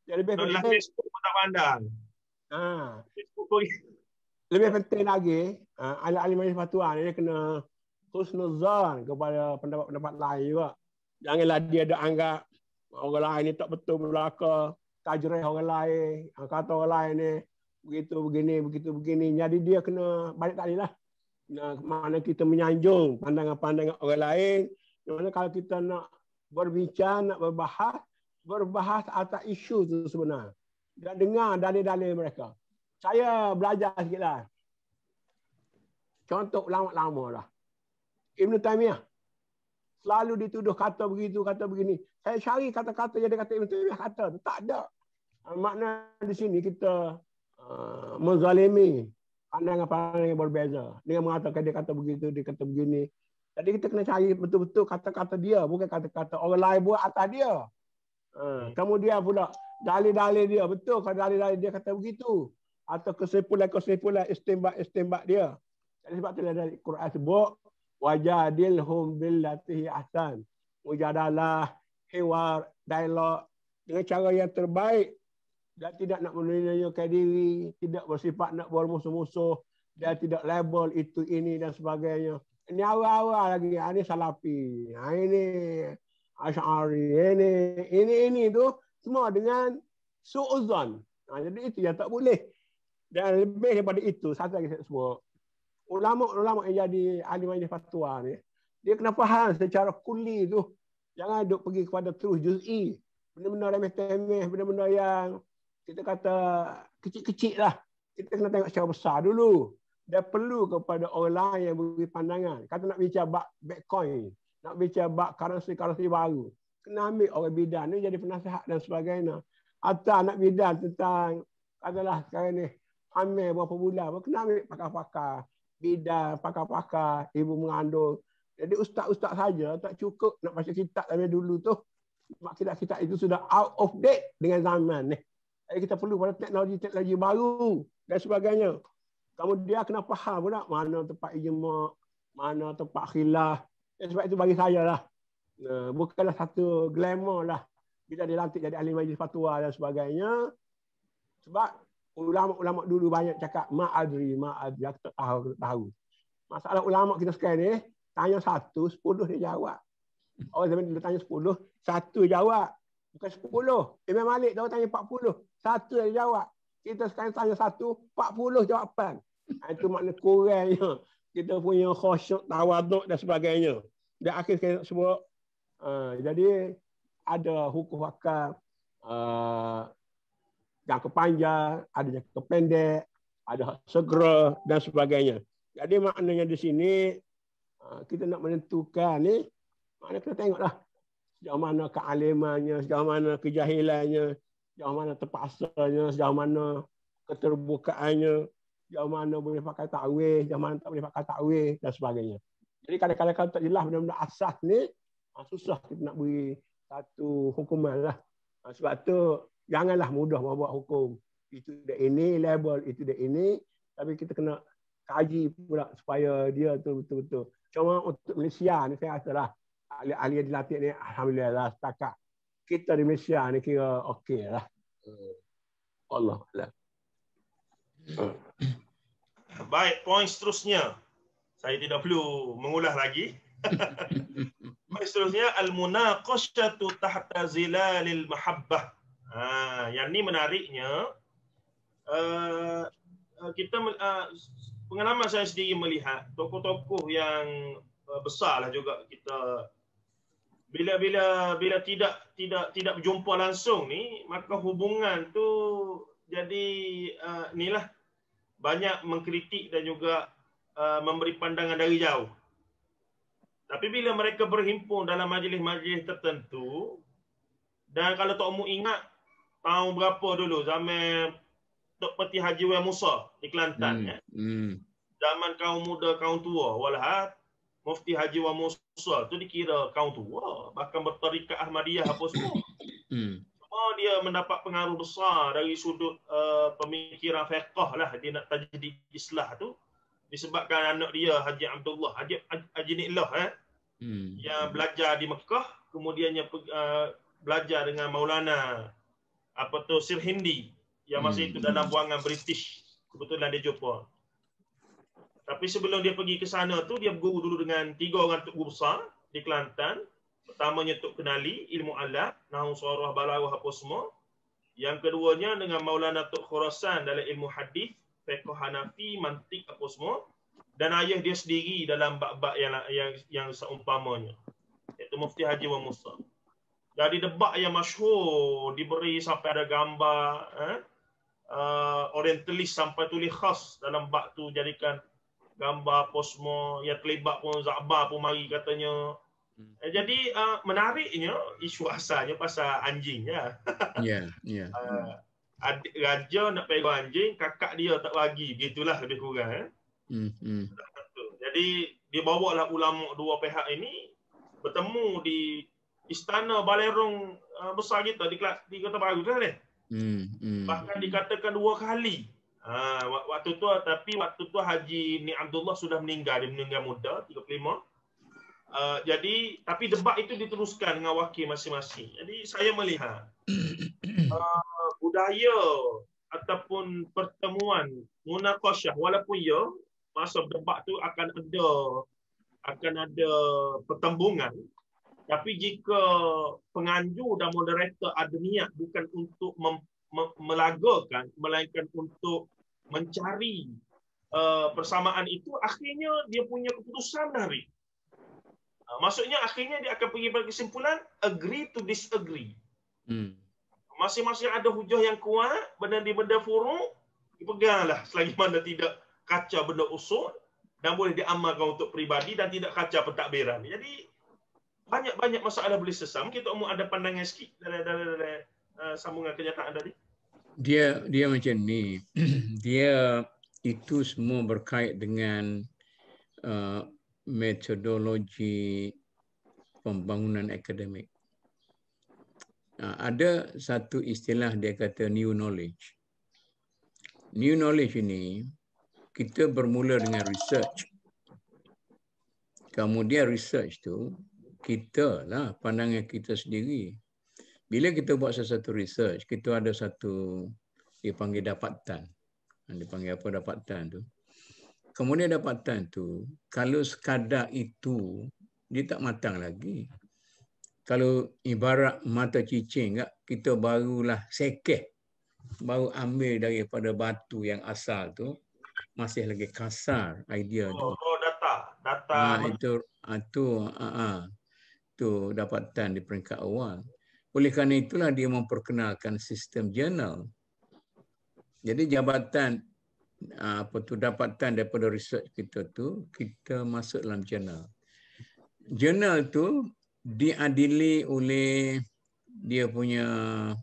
Dia lebih penting. Facebook pun tak pandang. Facebook pun. Lebih penting lagi, ahli-ahli majlis fatwa ni dia kena husnuzan kepada pendapat-pendapat lain juga. Janganlah dia ada anggap orang lain ni tak betul belaka, tajrih orang lain, kata orang lain ni begitu begini. Jadi dia kena balik tadi lah. Mana kita menyanjung pandangan-pandangan orang lain. Mana kalau kita nak berbincang, nak berbahas atas isu tu sebenar. Dan dengar dalil-dalil mereka. Saya belajar sikit lah. Contoh ulama lama lah. Ibn Taymiyah. Selalu dituduh kata begitu, kata begini. Saya cari kata-kata yang dia kata Ibn Taymiyah kata tu. Tak ada. Makna di sini kita menzalimi pandangan-pandangan yang berbeza. Dia mengatakan dia kata begitu, dia kata begini. Jadi kita kena cari betul-betul kata-kata dia. Bukan kata-kata orang lain buat atas dia. Kemudian pula dalil-dalil dia, betul kalau dalil-dalil dia kata begitu, atau kesimpulan-kesimpulan istinbat dia. Jadi sebab itulah dari Quran sebut wajadilhum billati ahsan. Mujadalah, hiwar, dialog dengan cara yang terbaik dan tidak nak menunjukkan diri, tidak bersifat nak bermusuh-musuh, dan tidak label itu ini dan sebagainya. Ini awal-awal lagi, ini Salafi, ini Asy'ari, ini tu semua dengan su'uzan. Jadi itu yang tak boleh. Dan lebih daripada itu, satu lagi saya sebut, ulama-ulama yang jadi ahli majlis fatwa ni, dia kena faham secara kuli tu. Jangan duk pergi kepada terus juz'i. Benda-benda remeh-temeh, benda-benda yang kita kata kecil-kecil lah. Kita kena tengok secara besar dulu. Dan perlu kepada orang lain yang beri pandangan. Kata nak bicara bab Bitcoin, nak bicara bab currency baru, kena ambil orang bidan ni jadi penasihat dan sebagainya. Atau nak bidan tentang, katalah sekarang ni, hamil berapa bulan, kena ambil pakar-pakar bidan, pakar-pakar ibu mengandung. Jadi ustaz-ustaz saja tak cukup nak baca kitab dari dulu tu. Sebab kitab-kitab itu sudah out of date dengan zaman ni. Jadi kita perlu pada teknologi baru dan sebagainya. Kemudian kena faham pula mana tempat ijma', mana tempat khilaf. Sebab itu bagi saya lah, bukanlah satu glamour lah bila dilantik jadi ahli majlis fatwa dan sebagainya. Sebab ulama-ulama dulu banyak cakap ma'adri, aku tak tahu. Masalah ulama kita sekarang ni, tanya 1, 10 dia jawab. Orang zaman dulu tanya 10, 1 jawab. Bukan 10. Imam Malik tahu tanya 40, 1 dia jawab. Kita sekarang tanya 1, 40 jawapan. Itu makna kurangnya kita punya khusyuk, tawaduk dan sebagainya. Dan akhir saya nak sebut, jadi ada hukum wakaf jangka panjang, ada jangka pendek, ada segera dan sebagainya. Jadi maknanya di sini kita nak menentukan ni, maknanya kita tengoklah sejauh mana kealimannya, sejauh mana kejahilannya, sejauh mana terpaksanya, sejauh mana keterbukaannya, sejauh mana boleh pakai takwil, sejauh mana tak boleh pakai takwil dan sebagainya. Jadi kadang-kadang kalau tak jelas benda-benda asas ni, susah kita nak beri satu hukuman lah. Sebab tu janganlah mudah membuat hukum. Itu dia ini, label itu dia ini, tapi kita kena kaji pula supaya dia tu betul-betul. Cuma untuk Malaysia ni saya rasa lah, ahli-ahli yang dilatih ni alhamdulillah setakat kita di Malaysia ni kira okey lah. Allah Allah. Baik, poin seterusnya. Saya tidak perlu mengulas lagi. Poin seterusnya, al-munaqashatu tahta zilalil mahabbah. Yang ni menariknya, kita pengalaman saya sendiri melihat tokoh-tokoh yang besar lah juga kita bila tidak berjumpa langsung ni, maka hubungan tu jadi inilah banyak mengkritik dan juga memberi pandangan dari jauh. Tapi bila mereka berhimpun dalam majlis-majlis tertentu, dan kalau Tok Mu ingat tahun berapa dulu, zaman Tok Peti Haji Wai Musa di Kelantan, ya. Zaman kaum muda, kaum tua, walhad Mufti Haji Wai Musa tu dikira kaum tua, bahkan bertarikat Ahmadiyah apa semua. Dia mendapat pengaruh besar dari sudut pemikiran fiqh lah, dia nak tajdid Islah tu disebabkan anak dia Haji Abdullah Haji Niklah yang belajar di Mekah, kemudiannya belajar dengan Maulana Sirhindi yang masa itu dalam buangan British. Kebetulan dia jumpa. Tapi sebelum dia pergi ke sana tu, dia berguru dulu dengan 3 orang tok guru besar di Kelantan. Pertamanya Tok Kenali, ilmu alat, nahwu sarah, balaghah apa semua. Yang keduanya dengan Maulana Tok Khurasan dalam ilmu hadis, fiqh Hanafi, mantik apa semua. Dan ayah dia sendiri dalam bab-bab yang seumpamanya, iaitu Mufti Haji Wai Musa. Jadi debat yang masyhur diberi sampai ada gambar orientalis sampai tulis khas dalam bab tu, jadikan gambar apa semua, yang terlibat pun Za'bar pun mari katanya. Jadi menariknya isu asalnya pasal anjing ya. Adik raja nak pegang anjing, kakak dia tak bagi, begitulah lebih kurang. Jadi dibawalah ulama dua pihak ini bertemu di Istana Balerong besar kita di Kota Baru tu kan. Bahkan dikatakan 2 kali. Waktu tu Haji Ni Abdullah sudah meninggal, dia meninggal muda 35. Jadi tapi debat itu diteruskan dengan wakil masing-masing. Jadi saya melihat budaya ataupun pertemuan munaqasyah, walaupun masa debat tu akan ada pertembungan, tapi jika penganjur dan moderator ada niat bukan untuk melagakan, melainkan untuk mencari persamaan itu, akhirnya dia punya keputusan dari. Maksudnya akhirnya dia akan pergi pada kesimpulan agree to disagree. Masing-masing ada hujah yang kuat, benda furuk, dipeganglah selagi mana tidak kacau benda usul dan boleh diamalkan untuk peribadi dan tidak kacau pentadbiran. Jadi banyak masalah boleh sesam. Kita umum ada pandangan sikit dari sambungan kenyataan tadi. Dia macam ni. Dia itu semua berkait dengan metodologi pembangunan akademik. Ada satu istilah dia kata new knowledge. New knowledge ini kita bermula dengan research. Kemudian research tu kita lah pandangan kita sendiri. Bila kita buat sesuatu research, kita ada satu dipanggil dapatan. Dipanggil apa dapatan tu? Kemudian dapatan tu kalau sekadar itu dia tak matang lagi. Kalau ibarat mata cicing, kita barulah sekeh, baru ambil daripada batu yang asal tu, masih lagi kasar idea tu. Data. Itu dapatan di peringkat awal. Oleh kerana itulah dia memperkenalkan sistem jurnal. Jadi jabatan dapatan daripada research kita tu, kita masuk dalam jurnal. Jurnal tu diadili oleh dia punya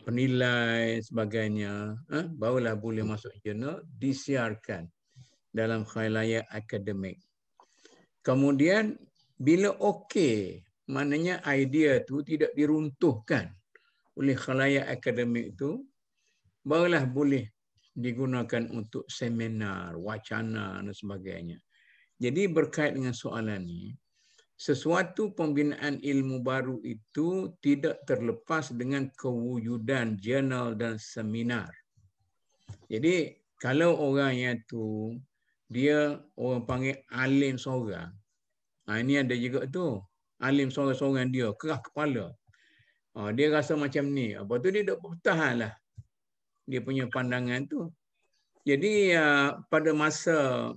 penilai sebagainya, barulah boleh masuk jurnal, disiarkan dalam khalayak akademik. Kemudian bila okey, maknanya idea tu tidak diruntuhkan oleh khalayak akademik itu, barulah boleh digunakan untuk seminar, wacana dan sebagainya. Jadi berkait dengan soalan ini, sesuatu pembinaan ilmu baru itu tidak terlepas dengan kewujudan jurnal dan seminar. Jadi kalau orang yang tu dia orang panggil alim seorang, ini ada juga tu alim seorang-seorang dia keras kepala. Dia rasa macam ni, apa tu dia tak bertahanlah dia punya pandangan tu. Jadi pada masa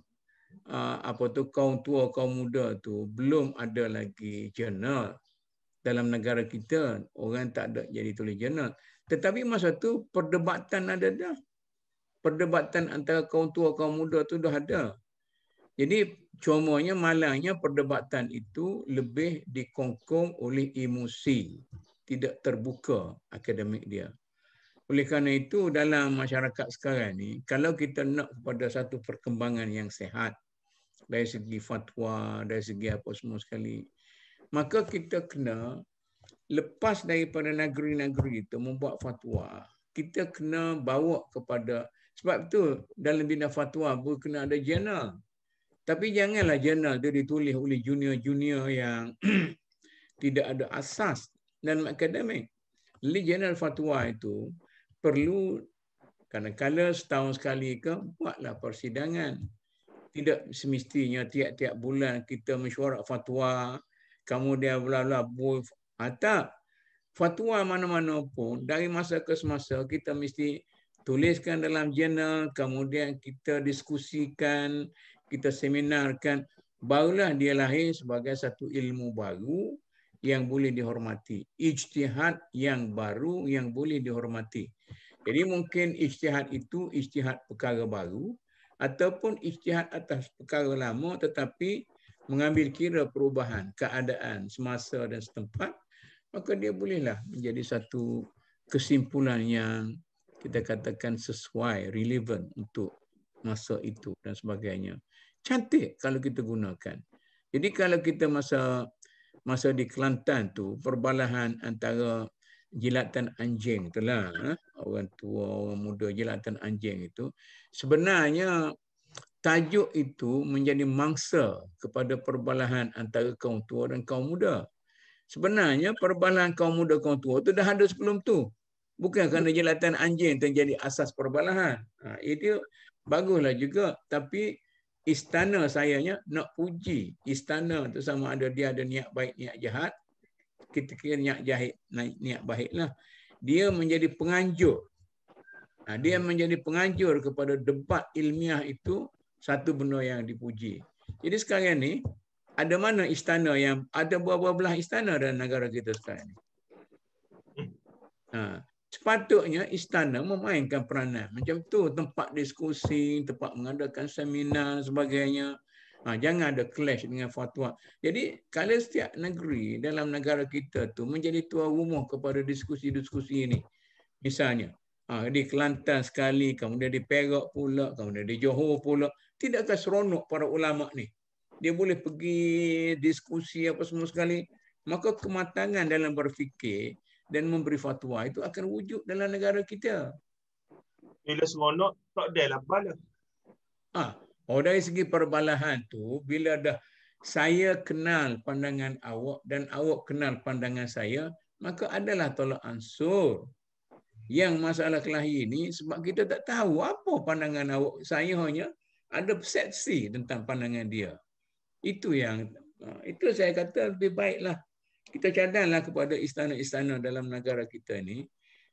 kaum tua, kaum muda tu belum ada lagi jurnal dalam negara kita, orang tak ada jadi tulis jurnal. Tetapi masa tu perdebatan ada dah. Perdebatan antara kaum tua, kaum muda tu dah ada. Jadi cumanya malangnya perdebatan itu lebih dikongkong oleh emosi, tidak terbuka akademik dia. Oleh kerana itu dalam masyarakat sekarang ni, kalau kita nak kepada satu perkembangan yang sihat dari segi fatwa, dari segi apa semua sekali, maka kita kena lepas daripada negeri-negeri itu membuat fatwa, kita kena bawa kepada, sebab itu dalam bidang fatwa pun kena ada jurnal. Tapi janganlah jurnal itu ditulis oleh junior-junior yang tidak ada asas dalam akademik. Jadi jurnal fatwa itu perlu kadang-kadang setahun sekali ke buatlah persidangan. Tidak semestinya tiap-tiap bulan kita mesyuarat fatwa, kemudian bla-bla tak. Fatwa mana-mana pun dari masa ke semasa kita mesti tuliskan dalam jurnal, kemudian kita diskusikan, kita seminarkan, barulah dia lahir sebagai satu ilmu baru yang boleh dihormati. Ijtihad yang baru yang boleh dihormati. Jadi mungkin ijtihad itu ijtihad perkara baru, ataupun ijtihad atas perkara lama tetapi mengambil kira perubahan keadaan semasa dan setempat, maka dia bolehlah menjadi satu kesimpulan yang kita katakan sesuai, relevan untuk masa itu dan sebagainya. Cantik kalau kita gunakan. Jadi kalau kita masa masa di Kelantan tu perbalahan antara jilatan anjing itulah, orang tua orang muda jilatan anjing itu sebenarnya tajuk itu menjadi mangsa kepada perbalahan antara kaum tua dan kaum muda. Sebenarnya perbalahan kaum muda kaum tua tu dah ada sebelum tu. Bukan kerana jilatan anjing terjadi asas perbalahan. Itu baguslah juga, tapi istana sayanya nak puji istana tu sama ada dia ada niat baik niat jahat. Kita kira niat baiklah. Dia menjadi penganjur. Dia menjadi penganjur kepada debat ilmiah itu satu benda yang dipuji. Jadi sekarang ni ada mana istana yang ada berapa belah istana dalam negara kita sekarang ni? Sepatutnya istana memainkan peranan macam tu, tempat diskusi, tempat mengadakan seminar dan sebagainya. Jangan ada clash dengan fatwa. Jadi kalau setiap negeri dalam negara kita tu menjadi tuan rumah kepada diskusi-diskusi ini. Misalnya di Kelantan sekali, kemudian di Perak pula, kemudian di Johor pula, tidakkah seronok para ulama ni? Dia boleh pergi diskusi apa semua sekali, maka kematangan dalam berfikir dan memberi fatwa itu akan wujud dalam negara kita. Bila seronok tak ada lah bala. Dari segi perbalahan tu, bila dah saya kenal pandangan awak dan awak kenal pandangan saya, maka adalah tolak ansur. Yang masalah kelahi ini sebab kita tak tahu apa pandangan awak. Saya hanya ada persepsi tentang pandangan dia. Itu saya kata lebih baiklah kita cadanglah kepada istana-istana dalam negara kita ni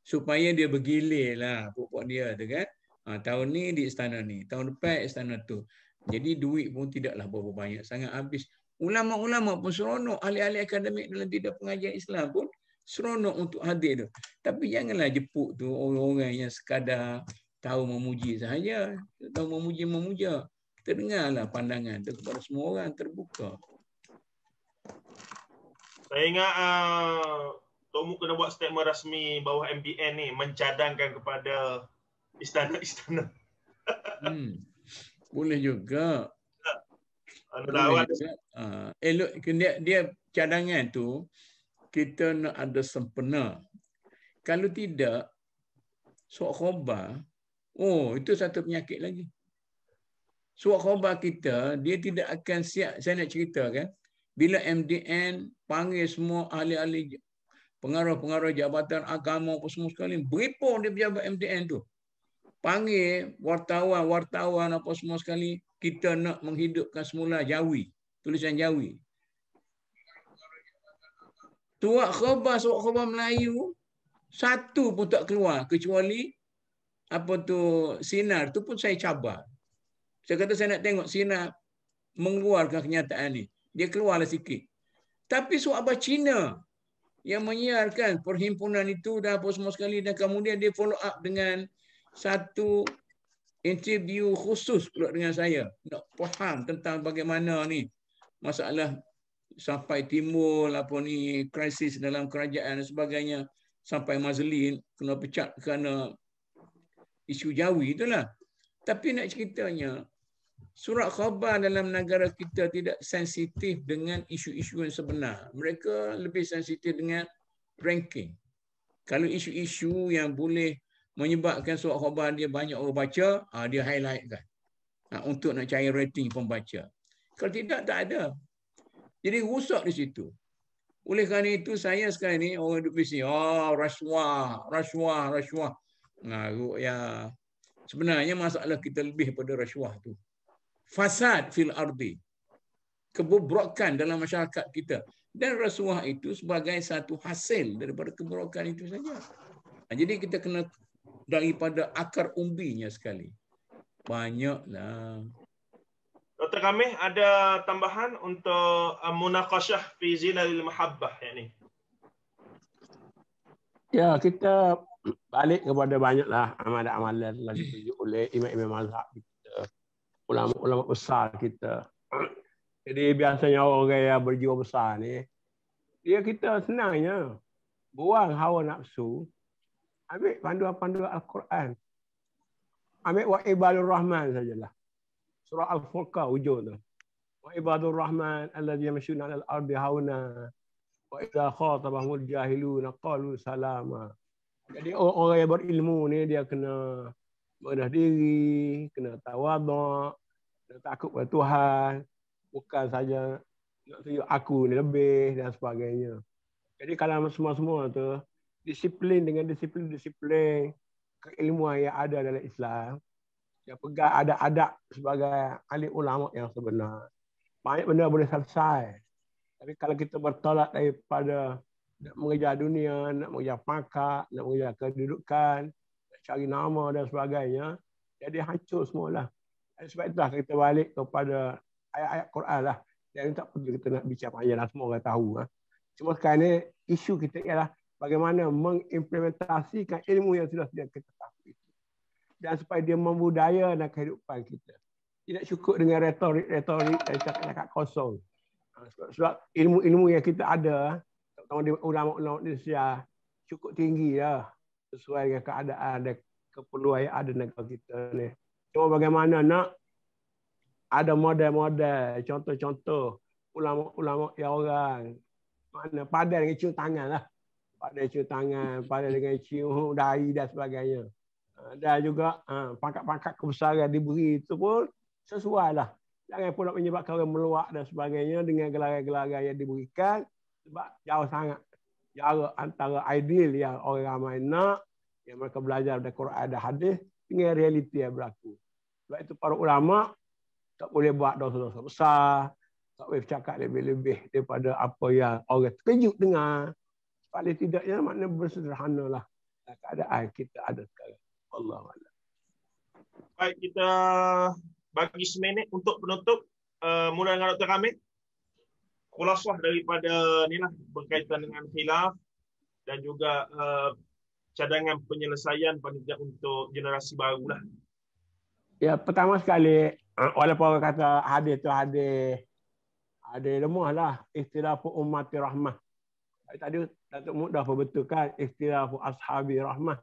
supaya dia bergilirlah pokok dia tu kan. Tahun ni di istana ni, tahun depan istana tu. Jadi duit pun tidaklah berapa banyak sangat habis. Ulama-ulama pun seronok, ahli-ahli akademik dalam bidang pengajian Islam pun seronok untuk hadir tu. Tapi janganlah jepuk tu orang-orang yang sekadar tahu memuji sahaja, tahu memuja. Kita dengarlah pandangan tu kepada semua orang, terbuka. Saya ingat Tok Mu kena buat statement rasmi bawah MBN ni mencadangkan kepada istana-istana. Boleh juga. Dia cadangan tu kita nak ada sempena. Kalau tidak, suak khabar, itu satu penyakit lagi. Suak khabar kita, dia tidak akan siap. Saya nak cerita kan, bila MDN panggil semua ahli-ahli pengarah-pengarah jabatan agama apa semua sekali, berapa dia pejabat MDN tu. Panggil wartawan apa semua sekali, kita nak menghidupkan semula Jawi, tulisan Jawi. Suak khabar Melayu satu pun tak keluar kecuali Sinar tu pun saya cabar. Saya kata saya nak tengok Sinar mengeluarkan kenyataan ni. Dia keluarlah sikit. Tapi suak khabar Cina yang menyiarkan perhimpunan itu dan apa semua sekali, dan kemudian dia follow up dengan satu interview khusus pula dengan saya. Nak faham tentang bagaimana ni masalah sampai timbul krisis dalam kerajaan dan sebagainya, sampai Mazlin kena pecat kerana isu Jawi itulah. Tapi nak ceritanya, surat khabar dalam negara kita tidak sensitif dengan isu-isu yang sebenar. Mereka lebih sensitif dengan ranking. Kalau isu-isu yang boleh menyebabkan surat khabar dia banyak orang baca, dia highlightkan untuk nak cari rating pembaca. Kalau tidak, tak ada. Jadi rusak di situ. Oleh kerana itu saya sekarang ni orang duduk di sini, rasuah. Sebenarnya masalah kita lebih pada rasuah tu. Fasad fil ardi. Kebobrokan dalam masyarakat kita. Dan rasuah itu sebagai satu hasil daripada kebobrokan itu saja. Jadi kita kena daripada akar umbinya sekali. Banyaklah. Dr. Kamih ada tambahan untuk munaqashah fi zinalil mahabbah ni? Ya, kita balik kepada banyaklah amalan-amalan yang ditunjuk oleh imam-imam mazhab kita, ulama-ulama besar kita. Jadi biasanya orang yang berjiwa besar ni, kita senangnya buang hawa nafsu, ambil panduan-panduan Al-Quran. Ambil wa ibadur rahman sajalah. Surah Al-Furqan ujung tu. Wa ibadur rahman alladhina yamshuna 'alal ardi hauna Wa idza khatabahumul jahiluna qalu salama. Jadi orang yang berilmu ni dia kena merendah diri, kena tawaduk, kena takut pada Tuhan, bukan saja nak tunjuk aku ni lebih dan sebagainya. Jadi kalau semua-semua tu disiplin dengan disiplin keilmuan yang ada dalam Islam, dia pegang adab-adab sebagai alim ulama yang sebenar, banyak benda boleh selesai. Tapi kalau kita bertolak daripada nak mengejar dunia, nak mengejar pangkat, nak mengejar kedudukan, nak cari nama dan sebagainya, jadi hancur semualah. Sebab itulah kita balik kepada ayat-ayat Quran lah. Dan tak perlu kita nak bicara panjang lah, semua orang tahu. Cuma sekarang ni, isu kita ialah bagaimana mengimplementasikan ilmu yang sudah kita tahu itu. Dan supaya dia membudaya dalam kehidupan kita. Tidak cukup dengan retorik dan cakap-cakap kosong. Sebab ilmu-ilmu yang kita ada, terutama di ulama-ulama Indonesia, cukup tinggi lah. Sesuai dengan keadaan dan keperluan yang ada negara kita ni. Cuma bagaimana nak ada model-model, contoh-contoh ulama-ulama yang orang mana pandai dengan cium tangan lah. Pandai cium tangan, pandai dengan cium dahi dan sebagainya. Dan juga pangkat-pangkat kebesaran diberi itu pun sesuai lah. Jangan pula menyebabkan orang meluak dan sebagainya dengan gelaran-gelaran yang diberikan. Sebab jauh sangat jarak antara ideal yang orang ramai nak, yang mereka belajar dari Quran dan hadis, dengan realiti yang berlaku. Sebab itu para ulama tak boleh buat dosa-dosa besar, tak boleh bercakap lebih-lebih daripada apa yang orang terkejut dengar. Paling tidaknya maknanya bersederhana lah keadaan kita ada sekarang. Wallahualam. Baik, kita bagi seminit untuk penutup. Mula dengan Dr. Kamil. Khulasah daripada ni lah berkaitan dengan khilaf dan juga cadangan penyelesaian panitia untuk generasi baru lah. Ya, pertama sekali, walaupun orang kata hadis tu hadis lemah lah, ikhtilafu ummati rahmah. Tadi Datuk Muk dah perbetulkan ikhtilafu ashabi rahmah.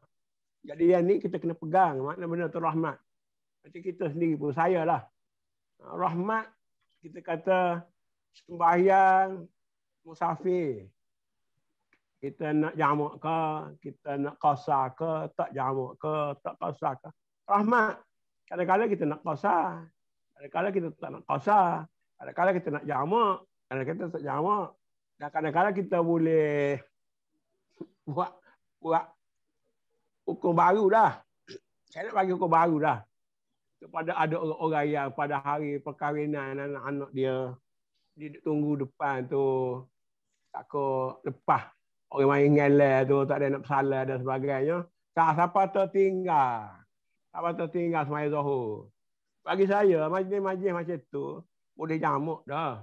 Jadi yang ni kita kena pegang makna benda tu rahmat. Macam kita sendiri pun, saya lah. Rahmat, kita kata sembahyang musafir. Kita nak jamak ke, kita nak qasar ke, tak jamak ke, tak qasar ke. Rahmat. Kadang-kadang kita nak qasar. Kadang-kadang kita tak nak qasar. Kadang-kadang kita nak jamak. Kadang-kadang kita tak jamak. Dan kadang-kadang kita boleh buat hukum baru dah. Saya nak bagi hukum baru dah. Kepada ada orang-orang yang pada hari perkahwinan anak-anak dia tunggu depan tu, takut lepas orang main ngelak tu, tak ada nak bersalah dan sebagainya. Siapa tertinggal? Siapa tertinggal semaya Zuhur? Bagi saya, majlis-majlis macam tu boleh jamak dah.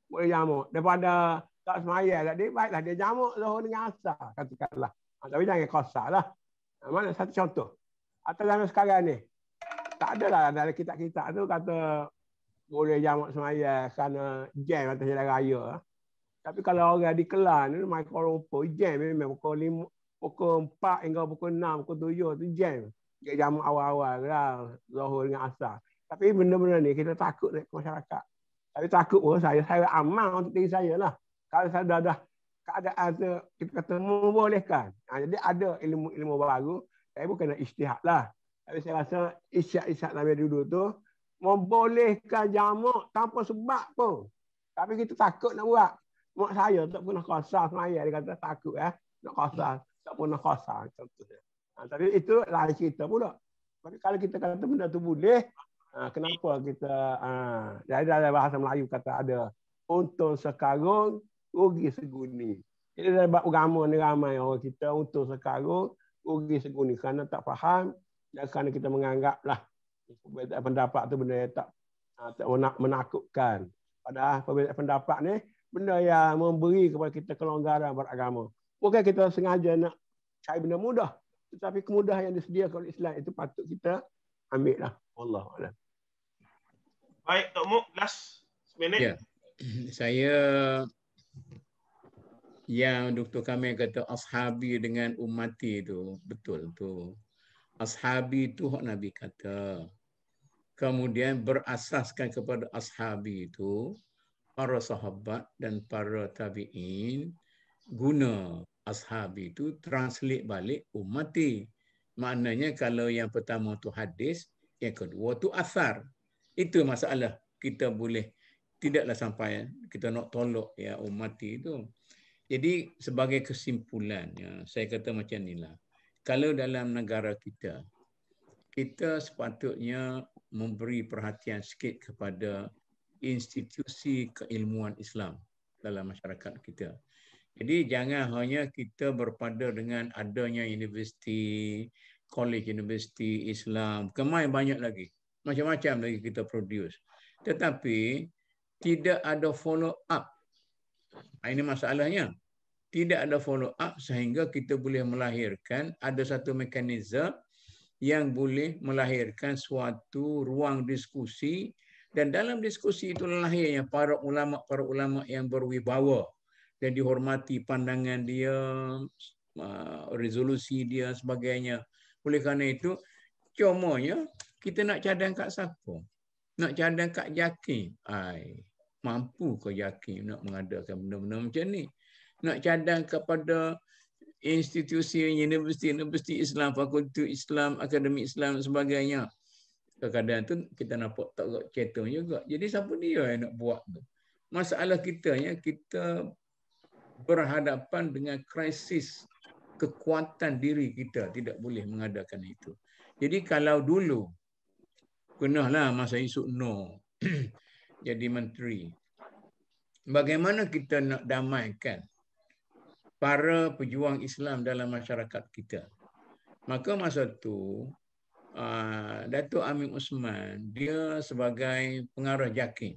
Boleh jamak. Daripada tak semaya tadi, baiklah dia jamak Zuhur dengan Asar, katakanlah. Tapi jangan kosar lah. Mana satu contoh. Atas zaman sekarang ni, tak adalah dalam kitab-kitab tu kata boleh jamak semaya kerana jam atas jalan raya. Tapi kalau orang di Kelang ni, mai Kuala Lumpur, jam memang pukul 4 hingga pukul 6, pukul 7 tu jam. Dia jamak awal-awal lah, Zuhur dengan Asar. Tapi benda-benda ni kita takut ke masyarakat. Tapi takut pun saya amal untuk diri saya lah. Kalau saya dah keadaan tu, kita kata membolehkan. Jadi ada ilmu-ilmu baru, saya bukan nak ijtihad lah. Tapi saya rasa isyak-isyak Nabi dulu tu membolehkan jamak tanpa sebab pun. Tapi kita takut nak buat. Mak saya tak pernah qasar semaya, dia kata takut nak qasar, tak pernah qasar contohnya. Tapi itu lain cerita pula. Tapi kalau kita kata benda tu boleh, kenapa kita jadi dalam bahasa Melayu kata ada untung sekarung, rugi seguni. Jadi dalam agama ni ramai orang kita untung sekarung, rugi seguni kerana tak faham. Dan kerana kita menganggaplah perbezaan pendapat tu benda yang tak menakutkan. Padahal perbezaan pendapat ni benda yang memberi kepada kita kelonggaran beragama. Bukan kita sengaja nak cari benda mudah. Tetapi kemudahan yang disediakan oleh Islam itu patut kita ambil lah. Wallahualam. Baik, Tok Muk, last minute. Ya. Saya yang Dr. Kamil kata ashabi dengan ummati itu betul tu. Ashabi itu hak Nabi kata. Kemudian berasaskan kepada ashabi itu para sahabat dan para tabi'in guna ashabi itu translate balik ummati. Maknanya kalau yang pertama tu hadis, yang kedua tu asar. Itu masalah. Kita boleh tidaklah sampai kita nak tolak ya ummati itu. Jadi sebagai kesimpulan, ya, saya kata macam inilah. Kalau dalam negara kita, kita sepatutnya memberi perhatian sikit kepada institusi keilmuan Islam dalam masyarakat kita. Jadi jangan hanya kita berpada dengan adanya universiti, college universiti Islam, kemai banyak lagi. Macam-macam lagi kita produce. Tetapi tidak ada follow up. Ini masalahnya. Tidak ada follow up sehingga kita boleh melahirkan ada satu mekanisme yang boleh melahirkan suatu ruang diskusi, dan dalam diskusi itu lahirnya para ulama yang berwibawa dan dihormati pandangan dia, resolusi dia sebagainya. Oleh kerana itu, cumanya kita nak cadang kat siapa? Nak cadang kat JAKIM. Mampu ke JAKIM nak mengadakan benda-benda macam ni? Nak cadang kepada institusi universiti Islam, fakulti Islam, akademi Islam dan sebagainya. Kadang-kadang tu kita nampak tak cerita juga. Jadi siapa dia yang nak buat tu? Masalah kitanya, kita berhadapan dengan krisis kekuatan diri kita, tidak boleh mengadakan itu. Jadi kalau dulu kenalah masa Yusuf Noh jadi menteri, bagaimana kita nak damaikan para pejuang Islam dalam masyarakat kita? Maka masa tu Datuk Amin Osman, dia sebagai pengarah JAKIM,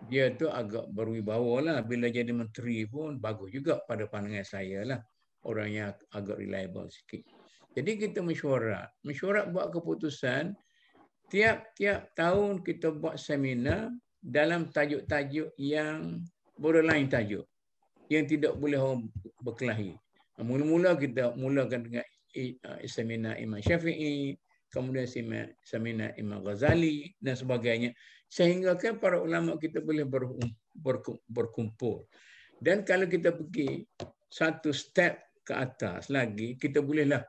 dia tu agak berwibawa lah. Bila jadi menteri pun bagus juga pada pandangan saya lah. Orang yang agak reliable sikit. Jadi kita mesyuarat buat keputusan. Tiap-tiap tahun kita buat seminar dalam tajuk-tajuk yang borderline tajuk, yang tidak boleh orang berkelahi. Mula-mula kita mulakan dengan seminar Imam Syafi'i, kemudian seminar Imam Ghazali dan sebagainya. Sehingga kan para ulama kita boleh berkumpul. Dan kalau kita pergi satu step ke atas lagi, kita bolehlah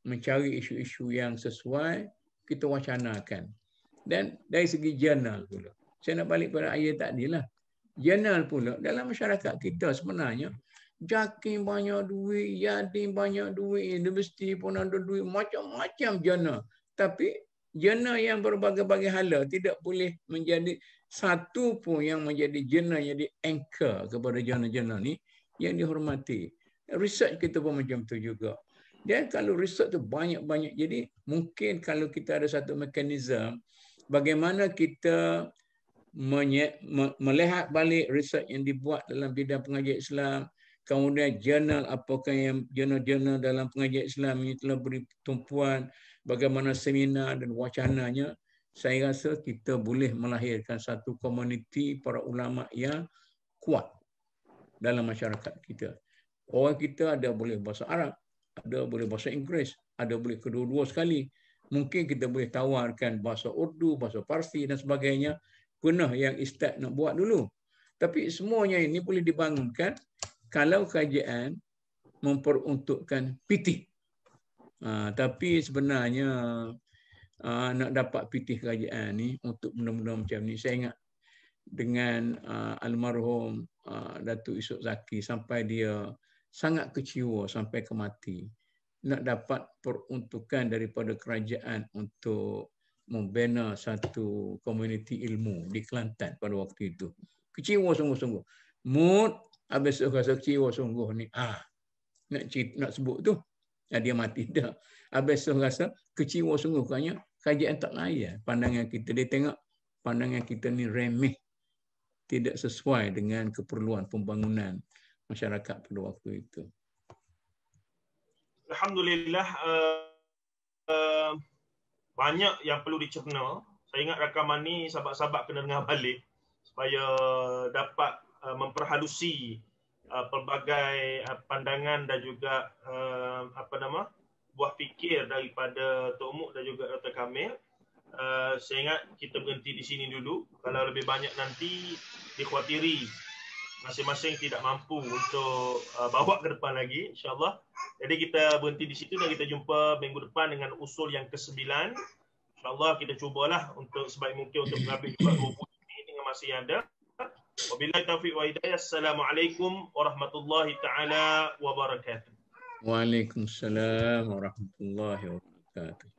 mencari isu-isu yang sesuai, kita wacanakan. Dan dari segi jurnal pula. Saya nak balik pada ayat tadi lah. Jurnal pula dalam masyarakat kita sebenarnya, JAKIM banyak duit, Yadim banyak duit, universiti pun ada duit, macam-macam jurnal. Tapi jurnal yang berbagai-bagai hala tidak boleh menjadi satu pun yang menjadi jurnal, jadi anchor kepada jurnal-jurnal ni yang dihormati. Research kita pun macam tu juga. Dan kalau research tu banyak-banyak, jadi mungkin kalau kita ada satu mekanisme bagaimana kita melihat balik research yang dibuat dalam bidang pengajian Islam, kemudian jurnal apakah yang jurnal-jurnal dalam pengajian Islam ini telah beri tumpuan, bagaimana seminar dan wacananya, saya rasa kita boleh melahirkan satu komuniti para ulama yang kuat dalam masyarakat kita. Orang kita ada boleh bahasa Arab, ada boleh bahasa Inggeris, ada boleh kedua-dua sekali. Mungkin kita boleh tawarkan bahasa Urdu, bahasa Parsi dan sebagainya. Punah yang Ustaz nak buat dulu. Tapi semuanya ini boleh dibangunkan kalau kerajaan memperuntukkan PT. Tapi sebenarnya nak dapat PT kerajaan ni untuk benda-benda macam ni, saya ingat dengan almarhum Datuk Yusof Zaki, sampai dia sangat kecewa sampai ke mati, nak dapat peruntukan daripada kerajaan untuk membina satu komuniti ilmu di Kelantan pada waktu itu. Kecewa sungguh-sungguh. Mood habis rasa kecewa sungguh ni. Nak sebut tu. Dia mati dah. Habis rasa kecewa sungguh kerana kerajaan tak layan pandangan kita. Dia tengok pandangan kita ni remeh, tidak sesuai dengan keperluan pembangunan masyarakat pada waktu itu. Alhamdulillah, banyak yang perlu dicerna. Saya ingat rakaman ni sahabat-sahabat kena dengar balik supaya dapat memperhalusi pelbagai pandangan dan juga buah fikir daripada Tok Muk dan juga Dr. Kamil. Saya ingat kita berhenti di sini dulu. Kalau lebih banyak nanti dikhawatiri masing-masing tidak mampu untuk bawa ke depan lagi, insyaAllah. Jadi kita berhenti di situ dan kita jumpa minggu depan dengan usul yang ke-9. InsyaAllah kita cubalah untuk sebaik mungkin untuk mengambil juga 2 buku ini dengan masa yang ada. Wabillahi taufiq wa hidayah. Assalamualaikum warahmatullahi ta'ala wabarakatuh. Waalaikumsalam warahmatullahi wabarakatuh.